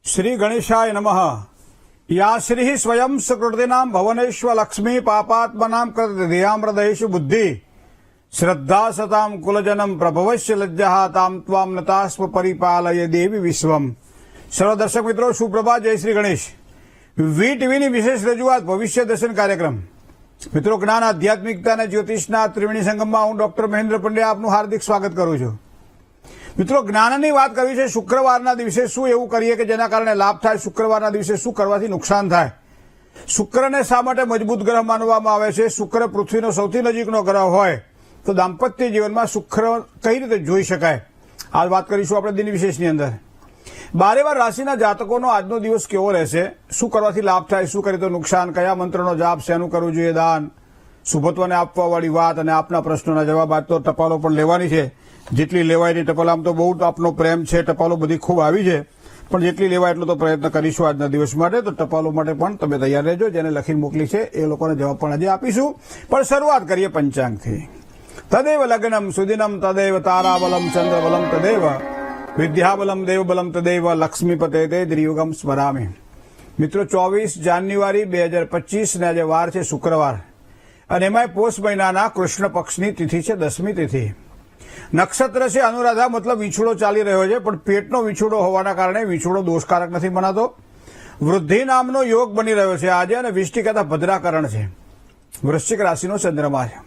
श्री गणेशाय नमः। या श्री स्वयं सुकृतिनां भवनेश्व लक्ष्मी पापात्मनां कृतधियामृदेषु बुद्धि श्रद्धा सतां कुलजनम प्रभवश्य लज्जा तां त्वां नतास्म परिपालय देवी विश्वम। सर्व दर्शक मित्रों सुप्रभात, जय श्री गणेश। વી ટીવીની વિશેષ રજૂઆત ભવિષ્ય દર્શન કાર્યક્રમ। મિત્રો, જ્ઞાન આધ્યાત્મિકતા અને જ્યોતિષના ત્રિવેણી સંગમમાં હું ડોક્ટર મહેન્દ્ર પંડ્યા આપનું હાર્દિક સ્વાગત કરું છું। મિત્રો, જ્ઞાનની વાત કરવી છે। શુક્રવારના દિવસે શું એવું કરીએ કે જેના કારણે લાભ થાય, શુક્રવારના દિવસે શું કરવાથી નુકસાન થાય। શુક્રને શા માટે મજબૂત ગ્રહ માનવામાં આવે છે? શુક્ર પૃથ્વીનો સૌથી નજીકનો ગ્રહ હોય તો દાંપત્ય જીવનમાં શુક્ર કઈ રીતે જોઈ શકાય, આ વાત કરીશું આપણે દિન વિશેષની અંદર। 12 રાશિના જાતકોનો આજનો દિવસ કેવો રહેશે, શું કરવાથી લાભ થાય, શું કરે તો નુકસાન, કયા મંત્રનો જાપ, શેનું કરવું જોઈએ દાન, શુભત્વને આપવાવાળી વાત અને આપના પ્રશ્નોના જવાબ। આજ તો ટપાલો પણ લેવાની છે, જેટલી લેવાય એટલી ટપાલ। આમ તો બહુ આપનો પ્રેમ છે, ટપાલો બધી ખૂબ આવી છે, પણ જેટલી લેવાય એટલો તો પ્રયત્ન કરીશું આજના દિવસ માટે। તો ટપાલો માટે પણ તમે તૈયાર રહેજો, જેને લખીને મોકલી છે એ લોકોને જવાબ પણ આજે આપીશું। પણ શરૂઆત કરીએ પંચાંગથી। તદેવ લગ્નમ સુદિનમ તદેવ તારાબલમ ચંદ્રબલમ તદેવ વિદ્યાબલમ દેવબલમ તદેવ લક્ષ્મીપતે તે દ્રિયુગમ સ્મરામી। મિત્રો, 24 જાન્યુઆરી 2025 ને આજે વાર છે શુક્રવાર, અને એમાંય પોષ મહિનાના કૃષ્ણ પક્ષની તિથિ છે 10મી તિથિ। નક્ષત્ર છે અનુરાધા, મતલબ વીછુડો ચાલી રહ્યો છે, પણ પેટનો વીછુડો હોવાના કારણે વીછુડો દોષકારક નથી મનાતો। વૃદ્ધિ નામનો યોગ બની રહ્યો છે આજે, અને વિષ્ટિ કથા ભદ્રાકરણ છે। વૃશ્ચિક રાશિનો ચંદ્રમા છે।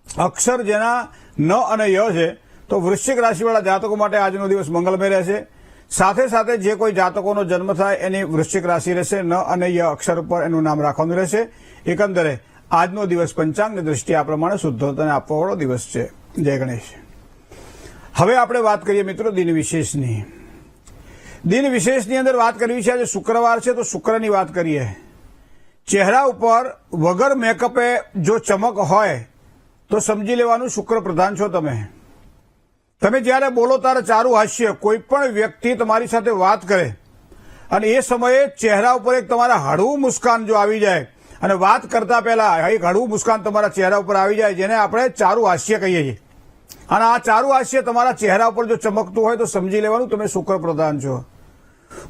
અક્ષર જેના ન અને ય છે, તો વૃશ્ચિક રાશિવાળા જાતકો માટે આજનો દિવસ મંગલમય રહેશે। સાથે સાથે જે કોઈ જાતકોનો જન્મ થાય એની વૃશ્ચિક રાશિ રહેશે, ન અને ય અક્ષર ઉપર એનું નામ રાખવાનું રહેશે। એકંદરે આજનો દિવસ પંચાંગની દ્રષ્ટિએ આ પ્રમાણે શુદ્ધતાને આપવાવાળો દિવસ છે। જય ગણેશ। હવે આપણે વાત કરીએ મિત્રો દિન વિશેષની। દિન વિશેષની અંદર વાત કરવી છે, આજે શુક્રવાર છે તો શુક્રની વાત કરીએ। ચહેરા ઉપર વગર મેકઅપે જો ચમક હોય તો સમજી લેવાનું શુક્ર પ્રધાન છો તમે। તમે જ્યારે બોલો ત્યારે ચારું હાસ્ય, કોઈ પણ વ્યક્તિ તમારી સાથે વાત કરે અને એ સમયે ચહેરા ઉપર એક તમારા હળવું મુસ્કાન જો આવી જાય, અને વાત કરતા પહેલા એક હળવું મુસ્કાન તમારા ચહેરા ઉપર આવી જાય, જેને આપણે ચારું હાસ્ય કહીએ છીએ, અને આ ચારું હાસ્ય તમારા ચહેરા ઉપર જો ચમકતું હોય તો સમજી લેવાનું તમે શુક્ર પ્રધાન છો।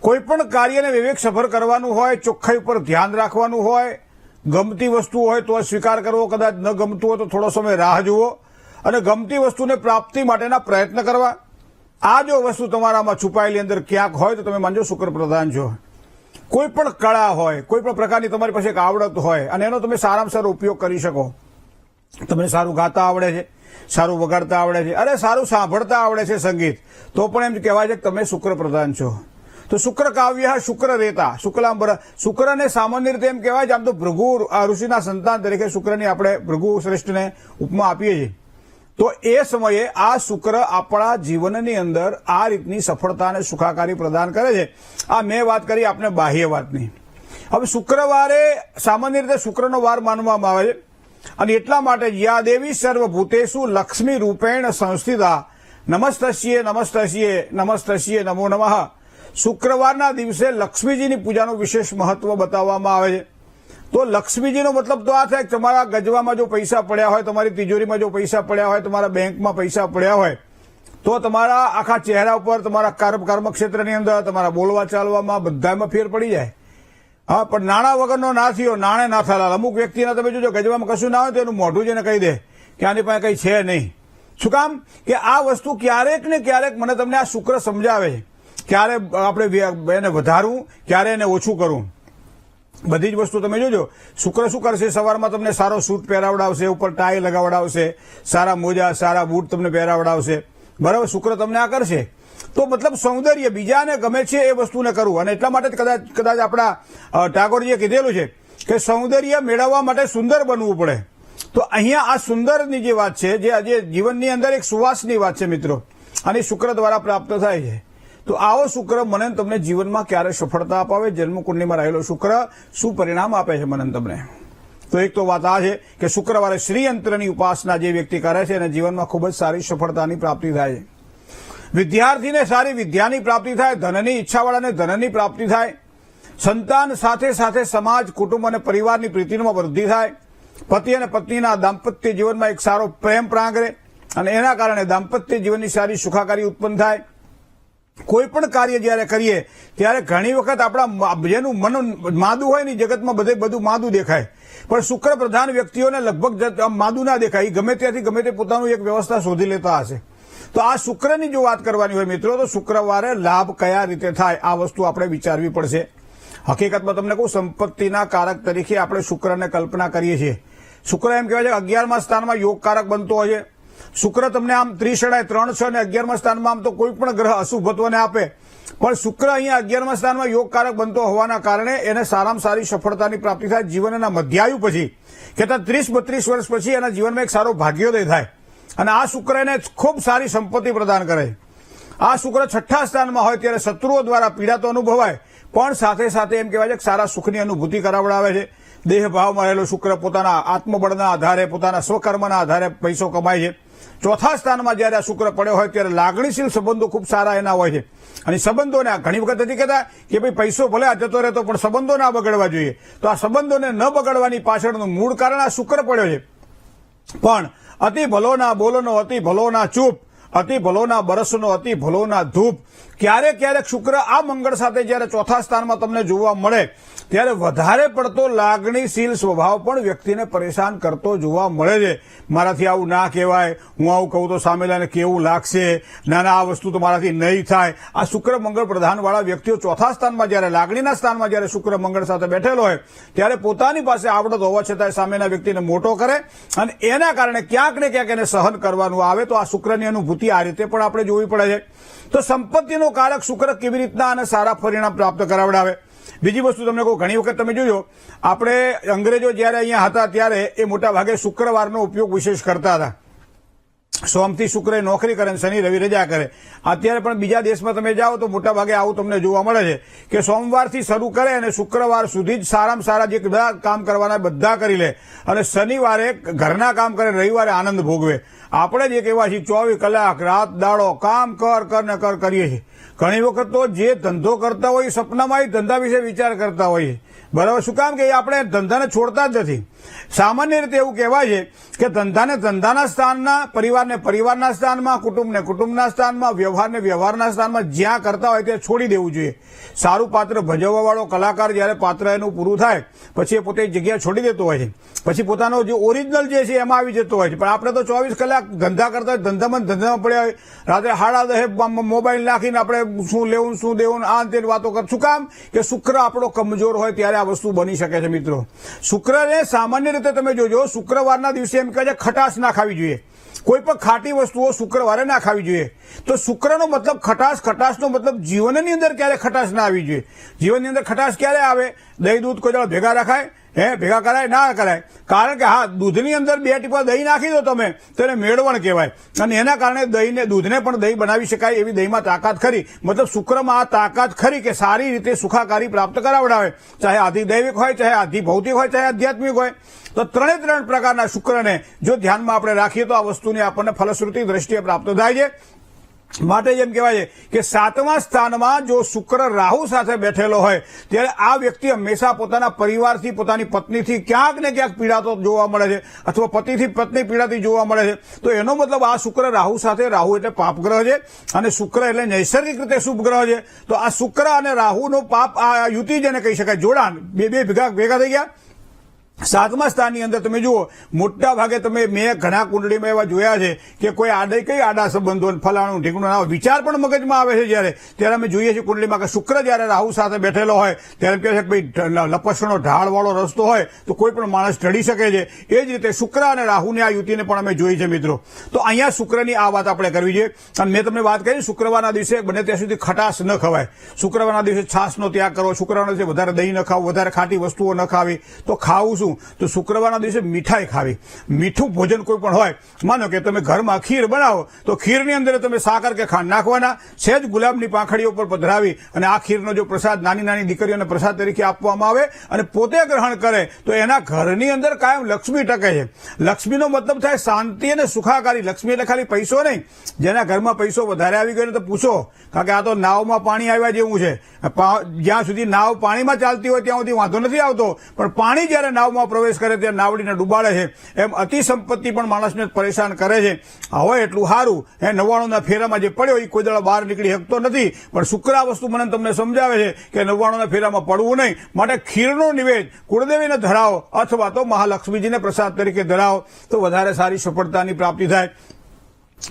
કોઈ પણ કાર્યને વિવેક સભર કરવાનું હોય, ચોખ્ખાઈ ઉપર ધ્યાન રાખવાનું હોય, ગમતી વસ્તુ હોય તો સ્વીકાર કરવો, કદાચ ન ગમતું હોય તો થોડો સમય રાહ જુઓ, અને ગમતી વસ્તુને પ્રાપ્તિ માટેના પ્રયત્ન કરવા। આ જો વસ્તુ તમારામાં છુપાયેલી અંદર ક્યાંક હોય તો તમે માનજો શુક્ર પ્રધાન છો। કોઈ પણ કળા હોય, કોઈ પણ પ્રકારની તમારી પાસે એક આવડત હોય અને એનો તમે સારામાં સારો ઉપયોગ કરી શકો। તમને સારું ગાતા આવડે છે, સારું વગાડતા આવડે છે, અરે સારું સાંભળતા આવડે છે સંગીત, તો પણ એમ કહેવાય છે કે તમે શુક્ર પ્રધાન છો। તો શુક્ર કાવ્ય શુક્ર રેતા શુક્લાંબર, શુક્રને સામાન્ય રીતે એમ કહેવાય છે, આમ તો ભૃગુ ઋષિના સંતાન તરીકે શુક્રની આપણે ભૃગુ શ્રેષ્ઠને ઉપમા આપીએ છીએ। તો એ સમયે આ શુક્ર આપણા જીવનની અંદર આ રીતની સફળતા અને સુખાકારી પ્રદાન કરે છે। આ મેં વાત કરી આપણે બાહ્ય વાતની। હવે શુક્રવારે સામાન્ય રીતે શુક્રનો વાર માનવામાં આવે છે, અને એટલા માટે યા દેવી સર્વભૂતેષુ લક્ષ્મી રૂપેણ સંસ્થિતા નમસ્તસ્યે નમસ્તસ્યે નમસ્તસ્યે નમો નમઃ। શુક્રવારના દિવસે લક્ષ્મીજીની પૂજાનું વિશેષ મહત્વ બતાવવામાં આવે છે। તો લક્ષ્મીજીનો મતલબ તો આ થાય કે તમારા ગજવામાં જો પૈસા પડ્યા હોય, તમારી તિજોરીમાં જો પૈસા પડ્યા હોય, તમારા બેંકમાં પૈસા પડ્યા હોય, તો તમારા આખા ચહેરા ઉપર, તમારા કર્મક્ષેત્રની અંદર, તમારા બોલવા ચાલવામાં બધામાં ફેર પડી જાય। હા, પણ નાણાં વગરનો ના થયો, નાણે ના થલાલ। અમુક વ્યક્તિના તમે જોજો ગજવામાં કશું ના હોય તો એનું મોઢું જઈને કહી દે કે આની પાસે કંઈ છે નહીં। શું કામ? કે આ વસ્તુ ક્યારેક ને ક્યારેક મને તમને આ શુક્ર સમજાવે છે, ક્યારે આપણે એને વધારવું, ક્યારે એને ઓછું કરવું। બધી જ વસ્તુ તમે જોજો, શુક્ર શું કરશે, સવારમાં તમને સારો સૂટ પહેરાવડાવશે, ઉપર ટાઈ લગાવડાવશે, સારા મોજા સારા બૂટ તમને પહેરાવડાવશે, બરાબર? શુક્ર તમને આ કરશે। તો મતલબ સૌંદર્ય, બીજાને ગમે છે એ વસ્તુને કરવું, અને એટલા માટે કદાચ આપણા ટાગોરજીએ કીધેલું છે કે સૌંદર્ય મેળવવા માટે સુંદર બનવું પડે। તો અહીંયા આ સુંદરની જે વાત છે, જે આજે જીવનની અંદર એક સુવાસની વાત છે મિત્રો, અને શુક્ર દ્વારા પ્રાપ્ત થાય છે। તો આવો શુક્ર મને તમને જીવનમાં ક્યારે સફળતા અપાવે, જન્મકુંડલીમાં રહેલો શુક્ર શું પરિણામ આપે છે મને તમને। તો એક તો વાત આ છે કે શુક્રવારે શ્રીયંત્રની ઉપાસના જે વ્યક્તિ કરે છે એને જીવનમાં ખૂબ જ સારી સફળતાની પ્રાપ્તિ થાય છે। વિદ્યાર્થીને સારી વિદ્યાની પ્રાપ્તિ થાય, ધનની ઈચ્છાવાળાને ધનની પ્રાપ્તિ થાય, સંતાન સાથે સાથે સમાજ, કુટુંબ અને પરિવારની પ્રીતિમાં વૃદ્ધિ થાય, પતિ અને પત્નીના દાંપત્ય જીવનમાં એક સારો પ્રેમ પ્રાંગરે, અને એના કારણે દાંપત્ય જીવનની સારી સુખાકારી ઉત્પન્ન થાય। કોઈ પણ કાર્ય જ્યારે કરીએ ત્યારે ઘણી વખત આપણા જેનું મન માદું હોય ને જગતમાં બધું માદું દેખાય, પણ શુક્ર પ્રધાન વ્યક્તિઓને લગભગ માદું ના દેખાય. ગમે ત્યાંથી ગમે તે પોતાનું એક વ્યવસ્થા શોધી લેતા હશે. તો આ શુક્રની જો વાત કરવાની હોય મિત્રો, તો શુક્રવારે લાભ કયા રીતે થાય આ વસ્તુ આપણે વિચારવી પડશે. હકીકતમાં તમને કહું, સંપત્તિના કારક તરીકે આપણે શુક્રને કલ્પના કરીએ છીએ. શુક્ર એમ કહેવાય છે 11મા સ્થાનમાં યોગકારક બનતો હોય છે. શુક્ર તમને આમ ત્રિશળાય 3, 6 અને 11મા સ્થાનમાં આમ તો કોઈ પણ ગ્રહ અશુભત્વને આપે, પણ શુક્ર અહીંયા 11મા સ્થાનમાં યોગકારક બનતો હોવાના કારણે એને સારામાં સારી સફળતાની પ્રાપ્તિ થાય. જીવનના મધ્યાયુ પછી કહેતા 30-32 વર્ષ પછી એના જીવનમાં એક સારો ભાગ્યોદય થાય. અને આ શુક્ર એને ખૂબ સારી સંપત્તિ પ્રદાન કરે. આ શુક્ર 6ઠ્ઠા સ્થાનમાં હોય ત્યારે શત્રુઓ દ્વારા પીડા તો અનુભવાય, પણ સાથે સાથે એમ કહેવાય છે કે સારા સુખની અનુભૂતિ કરાવડાવે છે. દેહ ભાવમાં રહેલો શુક્ર પોતાના આત્મબળના આધારે, પોતાના સ્વકર્મના આધારે પૈસો કમાય છે. 4થા સ્થાનમાં જયારે આ શુક્ર પડ્યો હોય ત્યારે લાગણીશીલ સંબંધો ખૂબ સારા એના હોય છે. અને સંબંધોને ઘણી વખત નથી કહેતા કે ભાઈ પૈસો ભલે આ જતો રહેતો, પણ સંબંધો ના બગડવા જોઈએ. તો આ સંબંધોને ન બગડવાની પાછળનું મૂળ કારણ આ શુક્ર પડ્યો છે. પણ અતિ ભલોના બોલનો અતિ ભલોના ચૂપ, અતિ ભલોના બરસનો અતિ ભલોના ધૂપ. ક્યારેક ક્યારેક શુક્ર આ મંગળ સાથે જયારે 4થા સ્થાનમાં તમને જોવા મળે ત્યારે વધારે પડતો લાગણીશીલ સ્વભાવ પણ વ્યક્તિને પરેશાન કરતો જોવા મળે છે. મારાથી આવું ના કહેવાય, હું આવું કહું તો સામેલાને કેવું લાગશે, ના આ વસ્તુ તો મારાથી નહીં થાય. આ શુક્ર મંગળ પ્રધાનવાળા વ્યક્તિઓ 4થા સ્થાનમાં જયારે લાગણીના સ્થાનમાં જયારે શુક્ર મંગળ સાથે બેઠેલો હોય ત્યારે પોતાની પાસે આવડત હોવા છતાં સામેના વ્યક્તિને મોટો કરે અને એના કારણે ક્યાંક ને ક્યાંક એને સહન કરવાનું આવે. તો આ શુક્રની અનુભૂતિ આ રીતે પણ આપણે જોવી પડે છે. તો સંપત્તિનો કારક શુક્ર કેવી રીતના અને સારા પરિણામ પ્રાપ્ત કરાવડાવે. બીજી વસ્તુ તમને કહું, ઘણી વખત તમે જોજો, આપણે અંગ્રેજો જયારે અહીંયા હતા ત્યારે એ મોટા ભાગે શુક્રવારનો ઉપયોગ વિશેષ કરતા હતા. સોમથી શુક્ર નોકરી કરે, શનિ રવિ રજા કરે. અત્યારે પણ બીજા દેશમાં તમે જાઓ તો મોટા ભાગે આવું તમને જોવા મળે છે કે સોમવારથી શરૂ કરે અને શુક્રવાર સુધી જ સારામાં સારા જે બધા કામ કરવાના બધા કરી લે અને શનિવારે ઘરના કામ કરે, રવિવારે આનંદ ભોગવે. આપણે જ એક એવા છીએ 24 કલાક રાત દાડો કામ કર કરીએ છીએ. ઘણી વખત તો જે ધંધો કરતા હોય સપનામાં ધંધા વિશે વિચાર કરતા હોઈએ. બરાબર, શું કામ કે આપણે ધંધાને છોડતા જ નથી. સામાન્ય રીતે એવું કહેવાય છે કે ધંધાને ધંધાના સ્થાનના, પરિવારને પરિવારના સ્થાનમાં, કુટુંબને કુટુંબના સ્થાનમાં, વ્યવહારને વ્યવહારના સ્થાનમાં જ્યાં કરતા હોય ત્યાં છોડી દેવું જોઈએ. સારું પાત્ર ભજવવાવાળો કલાકાર જયારે પાત્ર એનું પૂરું થાય પછી એ પોતે જગ્યા છોડી દેતો હોય છે, પછી પોતાનો જે ઓરિજિનલ જે છે એમાં આવી જતો હોય છે. પણ આપણે તો 24 કલાક ધંધા કરતા હોય, ધંધામાં પડ્યા હોય. રાત્રે 10:30 મોબાઈલ નાખીને આપણે શું લેવું શું દેવું આ તે વાતો કર. શું કામ કે શુક્ર આપણો કમજોર હોય ત્યારે આ વસ્તુ બની શકે છે. મિત્રો, શુક્રને સામાન્ય રીતે તમે જોજો, શુક્રવારના દિવસે એમ કહે છે ખટાશ ના ખાવી જોઈએ. કોઈ પણ ખાટી વસ્તુઓ શુક્રવારે ના ખાવી જોઈએ. તો શુક્રનો મતલબ ખટાશ, ખટાશનો મતલબ જીવનની અંદર ક્યારે ખટાશ ના આવી જોઈએ. જીવનની અંદર ખટાશ ક્યારે આવે? દહીં દૂધ કોઈ દાડો ભેગા રખાય? ભેગા કરાય? ના કરાય. કારણ કે હા, દૂધની અંદર 2 ટીપા દહીં નાખી દો તમે તો એને મેળવણ કહેવાય. અને એના કારણે દૂધને પણ દહીં બનાવી શકાય એવી દહીંમાં તાકાત ખરી. મતલબ શુક્રમાં આ તાકાત ખરી કે સારી રીતે સુખાકારી પ્રાપ્ત કરાવડાવે. ચાહે આધિદૈવિક હોય, ચાહે આધિભૌતિક હોય, ચાહે આધ્યાત્મિક હોય. તો 3 પ્રકારના શુક્રને જો ધ્યાનમાં આપણે રાખીએ તો આ વસ્તુની આપણને ફલશ્રુતિ દ્રષ્ટિએ પ્રાપ્ત થાય છે. માટે એમ કહેવાય છે કે 7મા સ્થાનમાં જો શુક્ર રાહુ સાથે બેઠેલો હોય ત્યારે આ વ્યક્તિ હંમેશા પોતાના પરિવારથી, પોતાની પત્નીથી ક્યાંક ને ક્યાંક પીડાતો જોવા મળે છે, અથવા પતિથી પત્ની પીડાતી જોવા મળે છે. તો એનો મતલબ આ શુક્ર રાહુ સાથે, રાહુ એટલે પાપ ગ્રહ છે અને શુક્ર એટલે નૈસર્ગિક રીતે શુભ ગ્રહ છે. તો આ શુક્ર અને રાહુનો પાપ, આ યુતિ જેને કહી શકાય, જોડાણ, બે ભેગા થઈ ગયા. 7મા સ્થાનની અંદર તમે જુઓ, મોટા ભાગે મેં ઘણા કુંડળીમાં એવા જોયા છે કે કોઈ આડા સંબંધો, ફલાણું ઢીકણું આવા વિચાર પણ મગજમાં આવે છે. ત્યારે અમે જોઈએ છીએ કુંડળીમાં કે શુક્ર જયારે રાહુ સાથે બેઠેલો હોય ત્યારે કહે છે કે ભાઈ લપસણો ઢાળવાળો રસ્તો હોય તો કોઈ પણ માણસ ઢળી શકે છે. એ જ રીતે શુક્ર અને રાહુની આ યુતિને પણ અમે જોઈ છે. મિત્રો, તો અહીંયા શુક્રની આ વાત આપણે કરવી છે. અને મેં તમને વાત કરી, શુક્રવારના દિવસે બને ત્યાં સુધી ખટાશ ન ખવાય. શુક્રવારના દિવસે છાશનો ત્યાગ કરવો, શુક્રવારના દિવસે વધારે દહીં ન ખાવું, વધારે ખાટી વસ્તુઓ ન ખાવી. તો ખાવું તો શુક્રવારના દિવસે મીઠાઈ ખાવી. મીઠું ભોજન કોઈ પણ હોય, માનો કે તમે ઘરમાં ખીર બનાવો તો ખીરની અંદર તમે સાકર કે ખાંડ નાખવાના, સહેજ ગુલાબની પાંખડીઓ પર પધરાવી અને આ ખીરનો જો પ્રસાદ નાની નાની દીકરીઓને પ્રસાદ તરીકે આપવામાં આવે અને પોતે ગ્રહણ કરે તો એના ઘરની અંદર કાયમ લક્ષ્મી ટકે છે. લક્ષ્મીનો મતલબ થાય શાંતિ અને સુખાકારી. લક્ષ્મી એટલે ખાલી પૈસો નહીં. જેના ઘરમાં પૈસો વધારે આવી ગયો તો પૂછો, કારણ કે આ તો નાવમાં પાણી આવ્યા જેવું છે. જ્યાં સુધી નાવ પાણીમાં ચાલતી હોય ત્યાં સુધી વાંધો નથી આવતો, પણ પાણી જયારે નાવમાં નળમાં પ્રવેશ કરે ત્યાં નાવડીને ડૂબાડે છે, એમ અતિ સંપત્તિ પણ માણસને પરેશાન કરે છે. હવે એટલું સારું 99ના ફેરામાં જે પડ્યો એ કોઈ દાડો બહાર નીકળી શકતો નથી. પણ શુક્ર આ વસ્તુ મને તમને સમજાવે છે કે 99ના ફેરામાં પડવું નહીં. માટે ખીરનો નિવેદ કુળદેવીને ધરાવો અથવા તો મહાલક્ષ્મીજીને પ્રસાદ તરીકે ધરાવો તો વધારે સારી સફળતાની પ્રાપ્તિ થાય.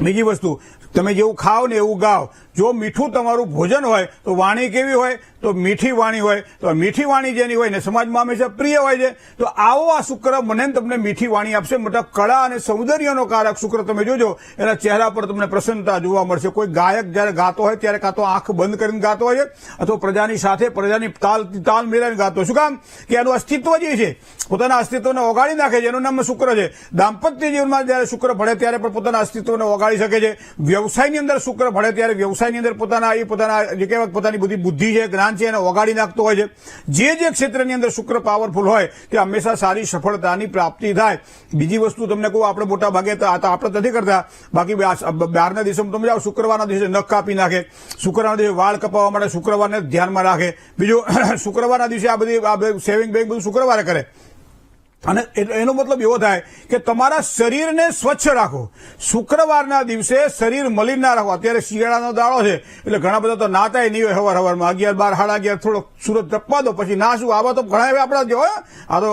બીજી વસ્તુ, તમે જેવું ખાઓ ને એવું ગાઓ. જો મીઠું તમારું ભોજન હોય તો વાણી કેવી હોય? તો મીઠી વાણી હોય. તો મીઠી વાણી જેની હોય ને સમાજમાં હંમેશા પ્રિય હોય છે. તો આવો આ શુક્ર મને તમને મીઠી વાણી આપશે. મતલબ કળા અને સૌંદર્યનો કારક શુક્ર તમે જોજો, એના ચહેરા પર તમને પ્રસન્નતા જોવા મળશે. કોઈ ગાયક જયારે ગાતો હોય ત્યારે કાં તો આંખ બંધ કરીને ગાતો હોય છે અથવા પ્રજાની સાથે પ્રજાની તાલ મિલાવીને ગાતો. શું કામ? કે એનું અસ્તિત્વ જે છે પોતાના અસ્તિત્વને ઓગાળી નાખે છે. એનું નામ શુક્ર છે. દાંપત્ય જીવનમાં જયારે શુક્ર ભળે ત્યારે પણ પોતાના અસ્તિત્વને ઓગાળી શકે છે. વ્યવસાયની અંદર શુક્ર ભળે ત્યારે વ્યવસાયની અંદર પોતાના જે કહેવાય પોતાની બધી બુદ્ધિ છે, જ્ઞાન છે, એને ઓગાળી નાખતો હોય છે. જે ક્ષેત્રની અંદર શુક્ર પાવરફુલ હોય તે હંમેશા સારી સફળતાની પ્રાપ્તિ થાય. બીજી વસ્તુ તમને કહું, આપણે મોટા ભાગે તો આપણે નથી કરતા, બાકી બહારના દેશોમાં તમે જાઓ શુક્રવારના દિવસે નખ કાપી નાખે, શુક્રવારના દિવસે વાળ કપાવવા માટે શુક્રવારને ધ્યાનમાં રાખે. બીજું શુક્રવારના દિવસે આ બધી સેવિંગ બેંક બધું શુક્રવારે કરે. અને એનો મતલબ એવો થાય કે તમારા શરીરને સ્વચ્છ રાખો. શુક્રવારના દિવસે શરીર મલિન ના રાખો. અત્યારે શિયાળાનો દાડો છે એટલે ઘણા બધા તો નાતાય નહીં હોય. સવારમાં 11, 12, 11:30 થોડો સૂરજ તપવા દો પછી નાશું. આવા તો ઘણા આપણા જો આ તો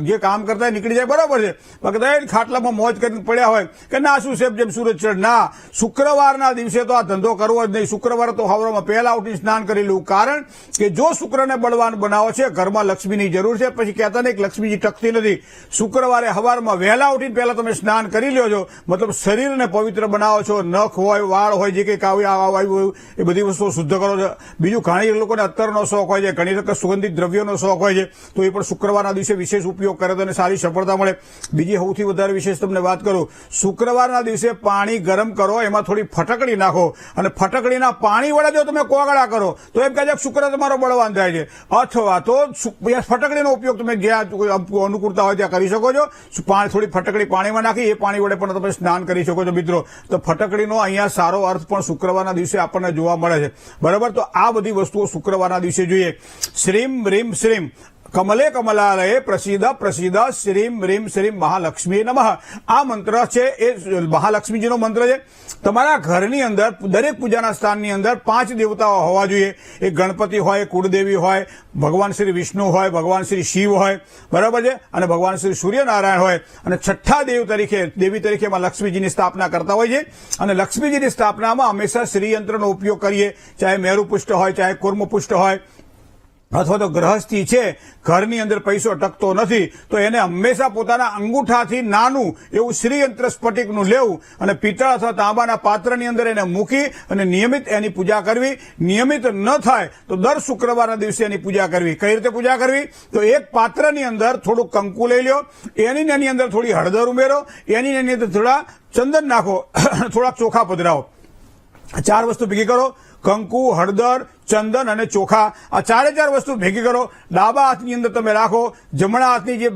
જે કામ કરતા નીકળી જાય બરાબર છે, બાકી ખાટલામાં મોજ કરીને પડ્યા હોય કે નાશું સેફ જેમ સૂરજ ચડ. ના, શુક્રવારના દિવસે તો આ ધંધો કરવો જ નહીં. શુક્રવારે તો સવારમાં પહેલા ઉઠીને સ્નાન કરી લેવું. કારણ કે જો શુક્રને બળવાન બનાવો છે, ઘરમાં લક્ષ્મીની જરૂર છે. પછી કહેતા નહીં કે લક્ષ્મીજી ટકતી નથી. શુક્રવારે સવારમાં વહેલા ઉઠીને પહેલા તમે સ્નાન કરી લ્યો છો, મતલબ શરીરને પવિત્ર બનાવો છો. નખ હોય, વાળ હોય, જે કંઈક આવ્યું એ બધી વસ્તુઓ શુદ્ધ કરો છો. બીજું ઘણી લોકોને અત્તરનો શોખ હોય છે, ઘણી લોકો સુગંધિત દ્રવ્યોનો શોખ હોય છે, તો એ પણ શુક્રવારના દિવસે વિશેષ ઉપયોગ કરે તો એને સારી સફળતા મળે. બીજી સૌથી વધારે વિશેષ તમને વાત કરું, શુક્રવારના દિવસે પાણી ગરમ કરો, એમાં થોડી ફટકડી નાખો અને ફટકડીના પાણી વડે જો તમે કોગળા કરો તો એમ કહે છે શુક્ર તમારો બળવાન થાય છે. અથવા તો ફટકડીનો ઉપયોગ તમે જ્યાં અનુકૂળતા હોય ત્યાં કરી શકો છો. થોડી ફટકડી પાણીમાં નાખી એ પાણી વડે પણ તમે સ્નાન કરી શકો છો મિત્રો. તો ફટકડીનો અહીંયા સારો અર્થ પણ શુક્રવારના દિવસે આપણને જોવા મળે છે. બરાબર, તો આ બધી વસ્તુઓ શુક્રવારના દિવસે જોઈએ. શ્રીમ રીમ શ્રીમ કમલે કમલાલયે પ્રસિદ્ધ પ્રસિદ્ધ શ્રીમ રીમ શ્રીમ મહાલક્ષ્મી નમઃ. આ મંત્ર છે એ મહાલક્ષ્મીજીનો મંત્ર છે. તમારા ઘરની અંદર દરેક પૂજાના સ્થાનની અંદર 5 દેવતાઓ હોવા જોઈએ. એ ગણપતિ હોય, કુળદેવી હોય, ભગવાન શ્રી વિષ્ણુ હોય, ભગવાન શ્રી શિવ હોય, બરાબર છે, અને ભગવાન શ્રી સૂર્યનારાયણ હોય. અને છઠ્ઠા દેવી તરીકે એમાં લક્ષ્મીજીની સ્થાપના કરતા હોય છે. અને લક્ષ્મીજીની સ્થાપનામાં હંમેશા શ્રીયંત્રનો ઉપયોગ કરીએ, ચાહે મેરુપુષ્ટ હોય, ચાહે કુર્મપુષ્ટ હોય, અથવા તો ગ્રહસ્થી છે, ઘરની અંદર પૈસો ટકતો નથી તો એને હંમેશા પોતાના અંગૂઠાથી નાનું એવું શ્રીયંત્ર સ્ફટિકનું લેવું અને પિત્તળ અથવા તાંબાના પાત્રની અંદર એને મૂકી અને નિયમિત એની પૂજા કરવી. નિયમિત ન થાય તો દર શુક્રવારના દિવસે એની પૂજા કરવી. કઈ રીતે પૂજા કરવી? તો એક પાત્રની અંદર થોડું કંકુ લઈ લો, એની અંદર થોડી હળદર ઉમેરો, એની અંદર થોડા ચંદન નાખો, થોડાક ચોખા પધરાવો. 4 વસ્તુ ભેગી કરો: કંકુ, હળદર, ચંદન અને ચોખા. આ 4 વસ્તુ ભેગી કરો. ડાબા હાથની અંદર તમે રાખો. જમણા હાથની જે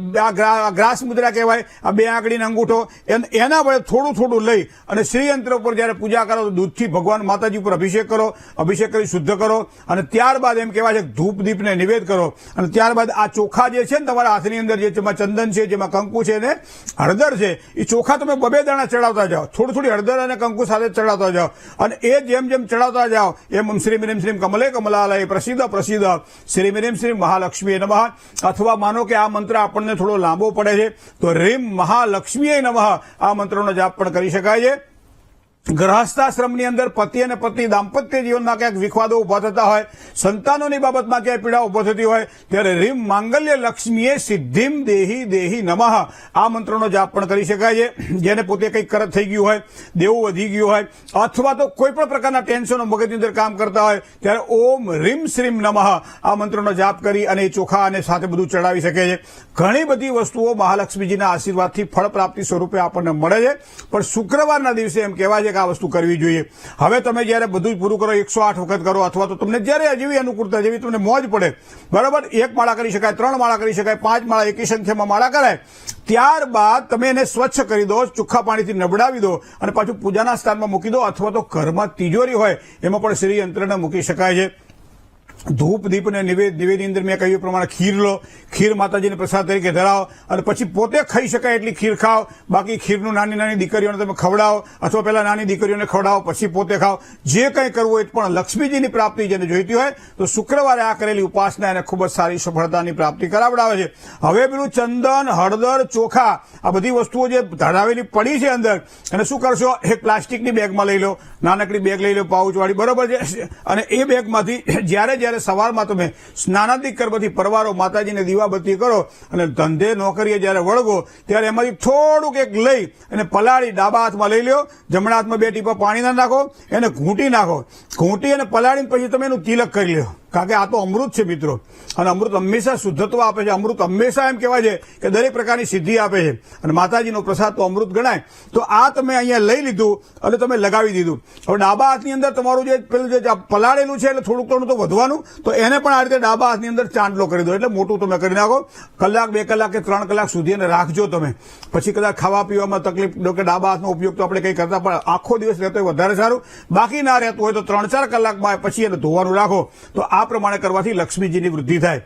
ગ્રાસ મુદ્રા કહેવાય, આ 2 આંગળીનો અંગૂઠો, એના વડે થોડું થોડું લઈ અને શ્રીયંત્ર ઉપર જયારે પૂજા કરો તો દૂધથી ભગવાન માતાજી ઉપર અભિષેક કરો. અભિષેક કરી શુદ્ધ કરો અને ત્યારબાદ એમ કહેવાય છે ધૂપ દીપને નિવેદ કરો. અને ત્યારબાદ આ ચોખા જે છે ને તમારા હાથની અંદર, જેમાં ચંદન છે, જેમાં કંકુ છે ને હળદર છે, એ ચોખા તમે 2 દાણા ચડાવતા જાઓ. થોડી હળદર અને કંકુ સાથે ચડાવતા જાઓ. અને એ જેમ જેમ ચડાવતા જાઓ એમ શ્રીમ રીમ શ્રીમ કમલે કમલાલય પ્રસિદ્ધ પ્રસિદ્ધ શ્રીમ રીમ શ્રીમ મહાલક્ષ્મી નમઃ. અથવા માનો કે આ મંત્ર આપણને થોડો લાંબો પડે છે તો રીમ મહાલક્ષ્મી નમઃ આ મંત્રનો જાપ પણ કરી શકાય છે. ગ્રહસ્થાશ્રમની અંદર પતિ અને પત્ની દાંપત્ય જીવનમાં ક્યાંક વિખવાદો ઉભા થતા હોય, સંતાનોની બાબતમાં ક્યાંય પીડા ઉભો થતી હોય, ત્યારે રીમ માંગલ્ય લક્ષ્મીએ સિદ્ધિમ દેહી દેહી નમઃ આ મંત્રનો જાપ પણ કરી શકાય છે. જેને પોતે કંઈક કરત થઈ ગયું હોય, દેવું વધી ગયું હોય, અથવા તો કોઈ પણ પ્રકારના ટેન્શનો મગજની અંદર કામ કરતા હોય, ત્યારે ઓમ રીમ શ્રીમ નમઃ આ મંત્રનો જાપ કરી અને એ ચોખા અને સાથે બધું ચડાવી શકે છે. ઘણી બધી વસ્તુઓ મહાલક્ષ્મીજીના આશીર્વાદથી ફળ પ્રાપ્તિ સ્વરૂપે આપણને મળે છે. પણ શુક્રવારના દિવસે એમ કહેવાય છે કે આ વસ્તુ કરવી જોઈએ. હવે તમે જયારે બધું પૂરું કરો, 108 વખત કરો, અથવા તો તમને જયારે જેવી અનુકૂળતા, જેવી તમને મોજ પડે, બરાબર, 1 માળા કરી શકાય, 3 માળા કરી શકાય, 5 માળા, એકી સંખ્યામાં માળા કરાય. ત્યારબાદ તમે એને સ્વચ્છ કરી દો, ચોખ્ખા પાણીથી નબળાવી દો અને પાછું પૂજાના સ્થાનમાં મૂકી દો. અથવા તો ઘરમાં તિજોરી હોય એમાં પણ શ્રીયંત્રને મૂકી શકાય છે. ધૂપ દીપ અને નિવેદની અંદર મેં કહ્યું પ્રમાણે ખીર લો, ખીર માતાજીને પ્રસાદ તરીકે ધરાવો અને પછી પોતે ખાઈ શકાય એટલી ખીર ખાઓ. બાકી ખીરનું નાની નાની દીકરીઓને તમે ખવડાવો અથવા પહેલા નાની દીકરીઓને ખવડાવો પછી પોતે ખાઓ. જે કંઈ કરવું હોય પણ લક્ષ્મીજીની પ્રાપ્તિ જેને જોઈતી હોય તો શુક્રવારે આ કરેલી ઉપાસના એને ખૂબ જ સારી સફળતાની પ્રાપ્તિ કરાવડાવે છે. હવે પેલું ચંદન, હળદર, ચોખા આ બધી વસ્તુઓ જે ધરાવેલી પડી છે અંદર અને શું કરશો, એક પ્લાસ્ટિકની બેગમાં લઈ લો, નાનકડી બેગ લઈ લો પાઉચવાળી, બરોબર છે. અને એ બેગમાંથી જ્યારે સવારમાં તમે સ્નાનાદિક કરવાથી પરવારો, માતાજીને દીવાબત્તી કરો અને ધંધે નોકરીએ જ્યારે વળગો ત્યારે એમાંથી થોડુંક એક લઈ અને પલાળી ડાબા હાથમાં લઈ લો, જમણા હાથમાં 2 ટીપા પાણીના નાખો, એને ઘૂંટી નાખો. ઘૂંટી અને પલાળીને પછી તમે એનું તિલક કરી લો. કારણ કે આ તો અમૃત છે મિત્રો, અને અમૃત હંમેશા શુદ્ધત્વ આપે છે. અમૃત હંમેશા એમ કહેવાય છે કે દરેક પ્રકારની સિદ્ધિ આપે છે અને માતાજીનો પ્રસાદ તો અમૃત ગણાય. તો આ તમે અહીંયા લઈ લીધું અને તમે લગાવી દીધું. હવે ડાબા હાથની અંદર તમારું જે પેલું જે પલાળેલું છે એટલે થોડુંક થોડું તો વધવાનું, તો એને પણ આ રીતે ડાબા હાથની અંદર ચાંદલો કરી દો, એટલે મોટું તમે કરી નાખો. કલાક, 2 કલાક કે 3 કલાક સુધી એને રાખજો તમે. પછી કદાચ ખાવા પીવામાં તકલીફ, કે ડાબા હાથનો ઉપયોગ તો આપણે કંઈ કરતા પણ આખો દિવસ રહેતો હોય વધારે સારું. બાકી ના રહેતું હોય તો 3-4 કલાકમાં પછી એને ધોવાનું રાખો. તો આ પ્રમાણે કરવાથી લક્ષ્મીજીની વૃદ્ધિ થાય.